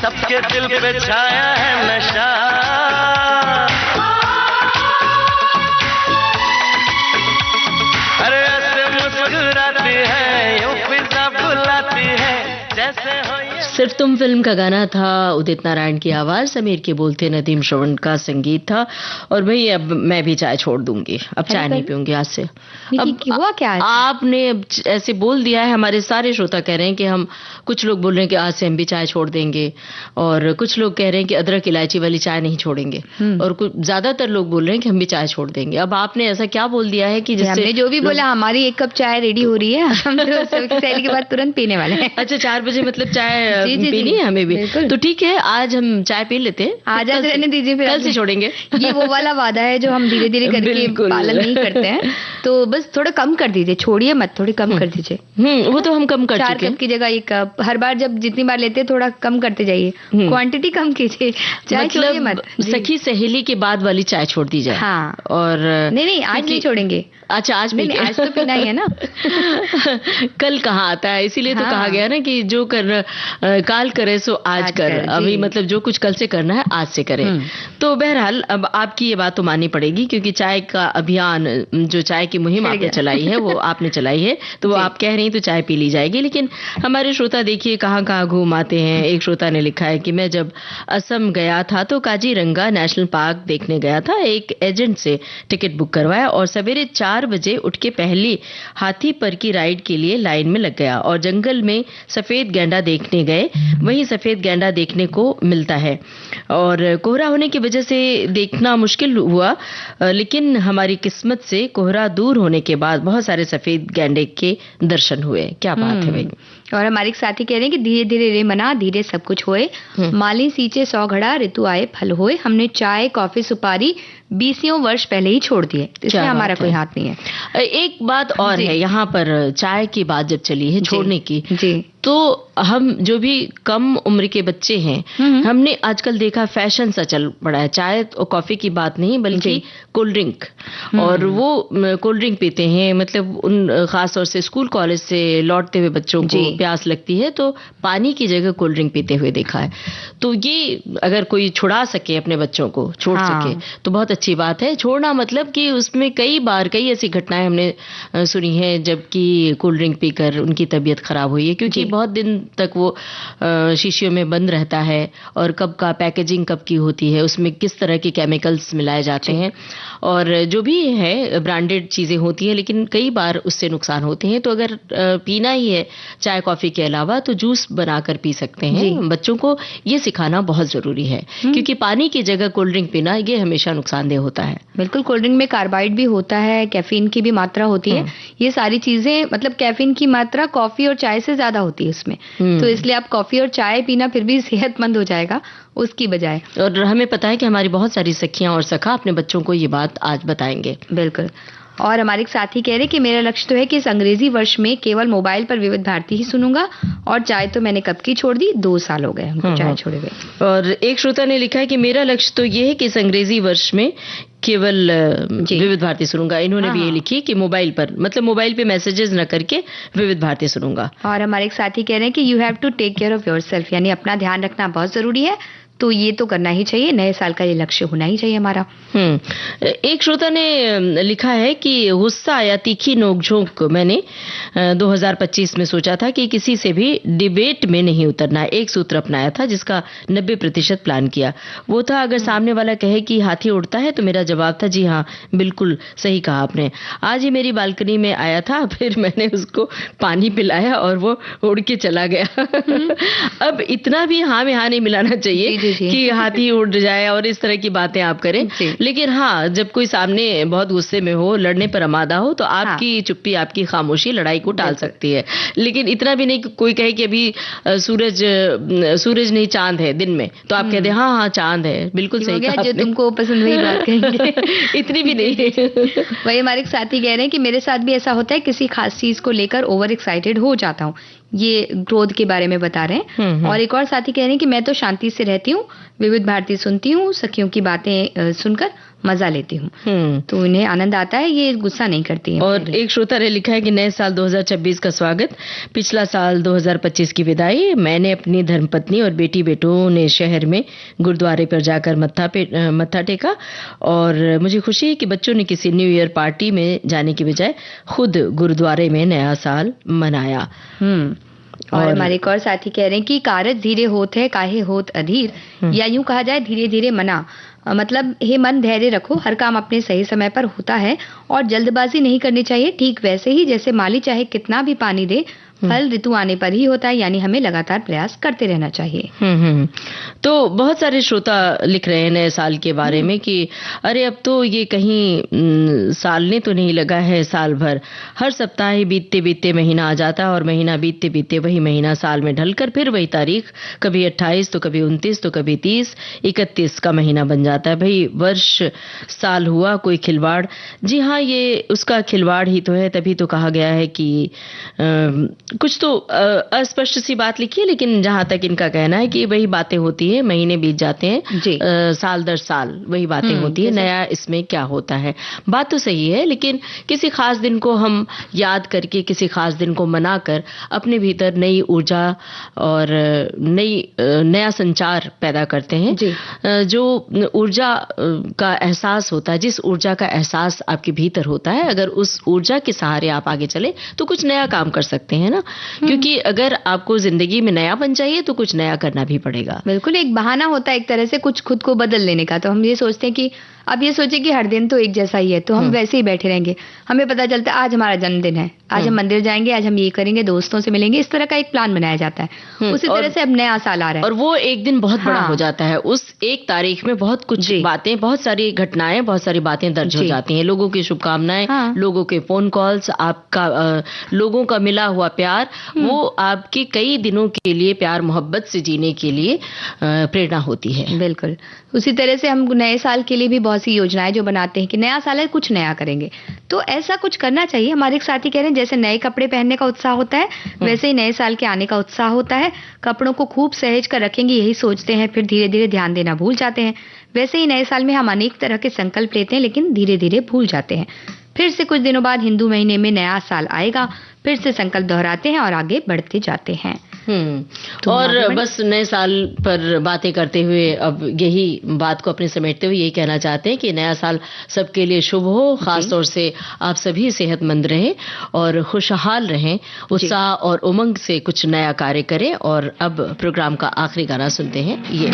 सबके दिल पे छाया है नशा। अरे ऐसे मुस्कुराती है, यूं फिजा बुलाती है, जैसे हो ये। सिर्फ तुम फिल्म का गाना था, उदित नारायण की आवाज, समीर के बोल थे, नदीम श्रवण का संगीत था। और भाई अब मैं भी चाय छोड़ दूंगी, अब चाय नहीं पीऊंगी आज से। अब हुआ क्या है? आपने ऐसे बोल दिया है, हमारे सारे श्रोता कह रहे हैं कि हम, कुछ लोग बोल रहे हैं कि आज से हम भी चाय छोड़ देंगे, और कुछ लोग कह रहे हैं कि अदरक इलायची वाली चाय नहीं छोड़ेंगे, और ज्यादातर लोग बोल रहे हैं कि हम भी चाय छोड़ देंगे। अब आपने ऐसा क्या बोल दिया है कि जिससे हमने जो भी बोला, हमारी 1 कप चाय रेडी हो रही है, हम तो सैली के बाद तुरंत पीने वाले हैं। अच्छा, 4 बजे मतलब चाय पीनी है हमें भी, तो ठीक है आज हम चाय पी लेते हैं। आज रहने दीजिए, फिर कल से छोड़ेंगे। ये वो वाला वादा है जो हम धीरे धीरे करके पालन नहीं करते हैं, तो बस थोड़ा कम कर दीजिए, छोड़िए मत, थोड़ी कम कर दीजिए। वो तो हम कम कर चुके हैं। 4 कप की जगह 1 कप, हर बार जब जितनी बार लेते हैं थोड़ा कम करते जाइए, क्वांटिटी कम कीजिए, चाय छोड़िए मत। सखी सहेली के बाद वाली चाय छोड़ दी जाए। हाँ, और नहीं आज नहीं छोड़ेंगे। अच्छा, आज नहीं, आज तो पीना ही है ना। कल कहाँ आता है, इसीलिए तो कहा गया ना कि जो काल करे सो आज कर। अभी मतलब जो कुछ कल से करना है आज से करें। तो बहरहाल अब आपकी ये बात तो माननी पड़ेगी, क्योंकि चाय का अभियान, जो चाय की मुहिम आपने चलाई है वो आपने चलाई है, तो वो आप कह रही हैं तो चाय पी ली जाएगी। लेकिन हमारे श्रोता देखिए कहाँ कहाँ घूम आते हैं। एक श्रोता ने लिखा है कि मैं जब असम गया था तो काजीरंगा नेशनल पार्क देखने गया था, एक एजेंट से टिकट बुक करवाया और सवेरे 4 बजे उठ के पहली हाथी पर की राइड के लिए लाइन में लग गया, और जंगल में सफेद गैंडा देखने गए। वहीं सफेद गैंडा देखने को मिलता है, और कोहरा होने की वजह से देखना मुश्किल हुआ, लेकिन हमारी किस्मत से कोहरा दूर होने के बाद बहुत सारे सफेद गैंडे के दर्शन हुए। क्या बात है भाई। और हमारे एक साथी कह रहे हैं कि धीरे धीरे रे मना, धीरे सब कुछ होए, माली सींचे 100 घड़ा, ऋतु आए फल होए। हमने चाय, कॉफी, सुपारी 20 वर्ष पहले ही छोड़ दिए, इसमें हमारा कोई हाथ नहीं है। एक बात और है, यहाँ पर चाय की बात जब चली है छोड़ने की, तो हम जो भी कम उम्र के बच्चे हैं, हमने आजकल देखा फैशन सा चल पड़ा है, चाय और कॉफी की बात नहीं बल्कि कोल्ड ड्रिंक, और वो कोल्ड ड्रिंक पीते हैं। मतलब उन खास तौर से स्कूल कॉलेज से लौटते हुए बच्चों को प्यास लगती है तो पानी की जगह कोल्ड ड्रिंक पीते हुए देखा है। तो ये अगर कोई छुड़ा सके, अपने बच्चों को छोड़ सके तो बहुत अच्छी बात है। छोड़ना मतलब कि उसमें कई ऐसी घटनाएं हमने सुनी है जबकि कोल्ड ड्रिंक पीकर उनकी तबीयत खराब हुई है, क्योंकि बहुत दिन तक वो शीशियों में बंद रहता है, और कब का पैकेजिंग कब की होती है, उसमें किस तरह के केमिकल्स मिलाए जाते हैं, और जो भी है ब्रांडेड चीजें होती हैं, लेकिन कई बार उससे नुकसान होते हैं। तो अगर पीना ही है चाय कॉफी के अलावा तो जूस बनाकर पी सकते हैं। बच्चों को ये सिखाना बहुत जरूरी है, क्योंकि पानी की जगह कोल्ड ड्रिंक पीना ये हमेशा नुकसानदेह होता है। बिल्कुल, कोल्ड ड्रिंक में कार्बाइड भी होता है, कैफीन की भी मात्रा होती है। ये सारी चीजें, मतलब कैफीन की मात्रा कॉफी और चाय से ज्यादा होती है उसमें, तो इसलिए आप कॉफी और चाय पीना फिर भी सेहतमंद हो जाएगा उसकी बजाय। और हमें पता है कि हमारी बहुत सारी सखियां और सखा अपने बच्चों को ये बात आज बताएंगे। बिल्कुल। और हमारे एक साथी कह रहे कि मेरा लक्ष्य तो है कि इस अंग्रेजी वर्ष में केवल मोबाइल पर विविध भारती ही सुनूंगा, और चाय तो मैंने कब की छोड़ दी, 2 साल हो गए हमको चाय छोड़े हुए। और एक श्रोता ने लिखा है कि मेरा लक्ष्य तो ये है कि इस अंग्रेजी वर्ष में केवल विविध भारती सुनूंगा। इन्होंने भी ये लिखी कि मोबाइल पर, मतलब मोबाइल पे मैसेजेस न करके विविध भारती सुनूंगा। और हमारे एक साथी कह रहे हैं कि you have to take care of yourself, यानी अपना ध्यान रखना बहुत जरूरी है, तो ये तो करना ही चाहिए। नए साल का ये लक्ष्य होना ही चाहिए हमारा। एक श्रोता ने लिखा है कि गुस्सा या तीखी नोकझोंक मैंने 2025 में सोचा था कि किसी से भी डिबेट में नहीं उतरना। एक सूत्र अपनाया था जिसका 90% प्लान किया। वो था, अगर सामने वाला कहे कि हाथी उड़ता है तो मेरा जवाब था जी हाँ, बिल्कुल सही कहा आपने। आज ही मेरी बालकनी में आया था, फिर मैंने उसको पानी पिलाया और वो उड़ के चला गया। अब इतना भी हाँ में हाँ नहीं मिलाना चाहिए कि हाथी उड़ जाए और इस तरह की बातें आप करें। लेकिन हाँ, जब कोई सामने बहुत गुस्से में हो, लड़ने पर आमादा हो, तो आपकी चुप्पी, आपकी खामोशी लड़ाई को टाल सकती है। लेकिन इतना भी नहीं कि कोई कहे कि अभी सूरज नहीं चांद है दिन में, तो आप कहते हैं हाँ हाँ चांद है, बिल्कुल सही कहा जो तुमको पसंद वही बात कहेंगे। इतनी भी नहीं। वही हमारे एक साथी कह रहे हैं कि मेरे साथ भी ऐसा होता है, किसी खास चीज को लेकर ओवर एक्साइटेड हो जाता हूँ। ये क्रोध के बारे में बता रहे हैं। और एक और साथी कह रहे हैं कि मैं तो शांति से रहती हूँ, विविध भारती सुनती हूँ, सखियों की बातें सुनकर मजा लेती हूँ, तो इन्हें आनंद आता है, ये गुस्सा नहीं करती है। और एक श्रोता ने लिखा है कि नए साल 2026 का स्वागत, पिछला साल 2025 की विदाई। मैंने अपनी धर्मपत्नी और बेटी बेटों ने शहर में गुरुद्वारे पर जाकर मत्था टेका, और मुझे खुशी है कि बच्चों ने किसी न्यू ईयर पार्टी में जाने की बजाय खुद गुरुद्वारे में नया साल मनाया। और हमारे एक और साथी कह रहे हैं कि कारज धीरे होत है काहे होत अधीर, या यूं कहा जाए धीरे धीरे मना। मतलब हे मन, धैर्य रखो, हर काम अपने सही समय पर होता है और जल्दबाजी नहीं करनी चाहिए। ठीक वैसे ही जैसे माली चाहे कितना भी पानी दे, फल ऋतु आने पर ही होता है, यानी हमें लगातार प्रयास करते रहना चाहिए। तो बहुत सारे श्रोता लिख रहे हैं नए साल के बारे में कि अरे अब तो ये कहीं सालने तो नहीं लगा है साल भर, हर सप्ताह ही बीतते बीतते महीना आ जाता है, और महीना बीतते बीतते वही महीना साल में ढलकर फिर वही तारीख, कभी 28 तो कभी 29 तो कभी 30, 31 का महीना बन जाता है। भाई वर्ष साल हुआ कोई खिलवाड़? जी हाँ, ये उसका खिलवाड़ ही तो है। तभी तो कहा गया है कि कुछ तो अस्पष्ट सी बात लिखी है, लेकिन जहां तक इनका कहना है कि वही बातें होती है, महीने बीत जाते हैं, साल दर साल वही बातें होती है, नया इसमें क्या होता है। बात तो सही है, लेकिन किसी खास दिन को हम याद करके, किसी खास दिन को मनाकर अपने भीतर नई ऊर्जा और नया संचार पैदा करते हैं। जो ऊर्जा का एहसास होता है, जिस ऊर्जा का एहसास आपके भीतर होता है, अगर उस ऊर्जा के सहारे आप आगे चले तो कुछ नया काम कर सकते हैं ना। क्योंकि अगर आपको जिंदगी में नयापन चाहिए तो कुछ नया करना भी पड़ेगा। बिल्कुल, एक बहाना होता है एक तरह से कुछ खुद को बदल लेने का। तो हम ये सोचते हैं कि अब ये सोचे कि हर दिन तो एक जैसा ही है, तो हम वैसे ही बैठे रहेंगे। हमें पता चलता है आज हमारा जन्मदिन है, आज हम मंदिर जाएंगे, आज हम ये करेंगे, दोस्तों से मिलेंगे, इस तरह का एक प्लान बनाया जाता है। उसी तरह से अब नया साल आ रहा है और वो एक दिन बहुत बड़ा हो जाता है। उस एक तारीख में बहुत कुछ बातें, बहुत सारी घटनाएं, बहुत सारी बातें दर्ज हो जाती हैं। लोगों की शुभकामनाएं, लोगों के फोन कॉल्स, आपका लोगों का मिला हुआ प्यार, वो आपके कई दिनों के लिए प्यार मोहब्बत से जीने के लिए प्रेरणा होती है। बिल्कुल, उसी तरह से हम नए साल के लिए भी बहुत सी योजनाएं जो बनाते हैं कि नया साल है, कुछ नया करेंगे, तो ऐसा कुछ करना चाहिए। हमारे एक साथी कह रहे हैं जैसे नए कपड़े पहनने का उत्साह होता है, वैसे ही नए साल के आने का उत्साह होता है। कपड़ों को खूब सहेज कर रखेंगे यही सोचते हैं, फिर धीरे धीरे ध्यान देना भूल जाते हैं। वैसे ही नए साल में हम अनेक तरह के संकल्प लेते हैं, लेकिन धीरे धीरे भूल जाते हैं। फिर से कुछ दिनों बाद हिंदू महीने में नया साल आएगा, फिर से संकल्प दोहराते हैं और आगे बढ़ते जाते हैं। और बस नए साल पर बातें करते हुए अब यही बात को अपने समेटते हुए यही कहना चाहते हैं कि नया साल सबके लिए शुभ हो। खास तौर से आप सभी सेहतमंद रहें और खुशहाल रहें, उत्साह और उमंग से कुछ नया कार्य करें। और अब प्रोग्राम का आखिरी गाना सुनते हैं ये।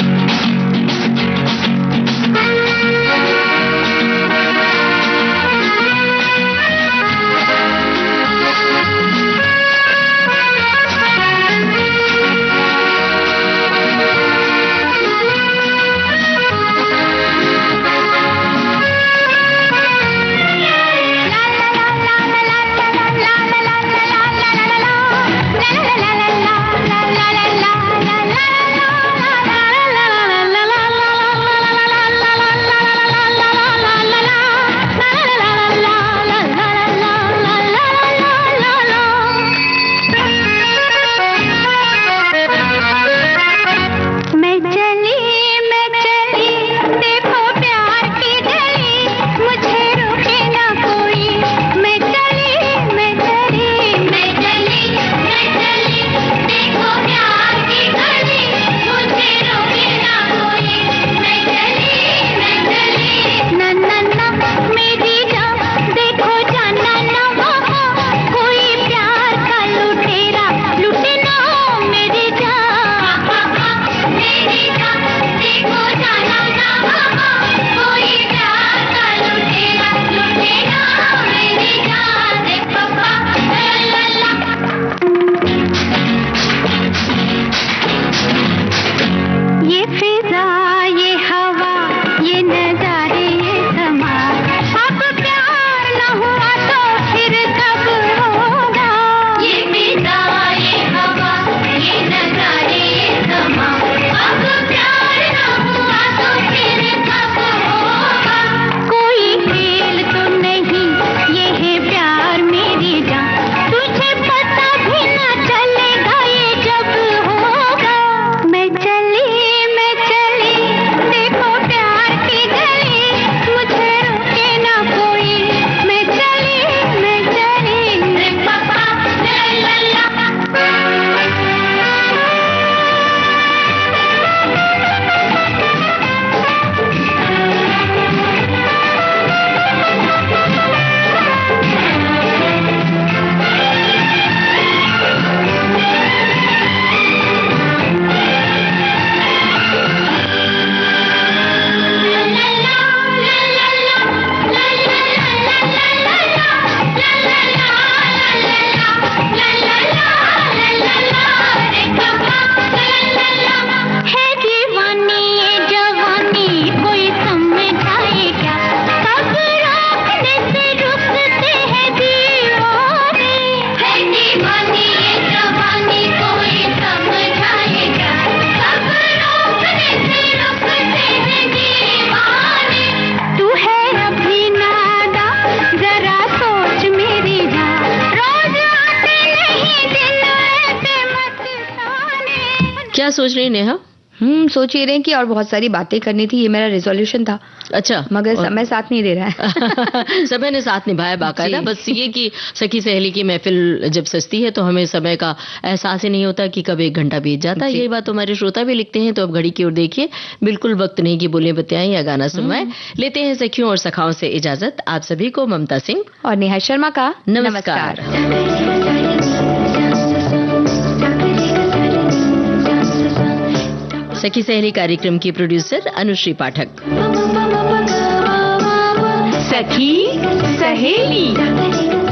क्या सोच रही नेहा? सोच ही रहे हैं कि और बहुत सारी बातें करनी थी, ये मेरा रेजोल्यूशन था। अच्छा, मगर समय साथ नहीं दे रहा है। समय ने साथ निभाया बाकायदा। बस ये कि सखी सहेली की महफिल जब सजती है तो हमें समय का एहसास ही नहीं होता कि कब 1 घंटा बीत जाता है। यही बात हमारे श्रोता भी लिखते हैं। तो अब घड़ी की ओर देखिए, बिल्कुल वक्त नहीं कि बोले बतियाएं या गाना सुनवाएं। लेते हैं सखियों और सखाओं से इजाजत। आप सभी को ममता सिंह और नेहा शर्मा का नमस्कार। सखी सहेली कार्यक्रम की प्रोड्यूसर अनुश्री पाठक। सखी सहेली।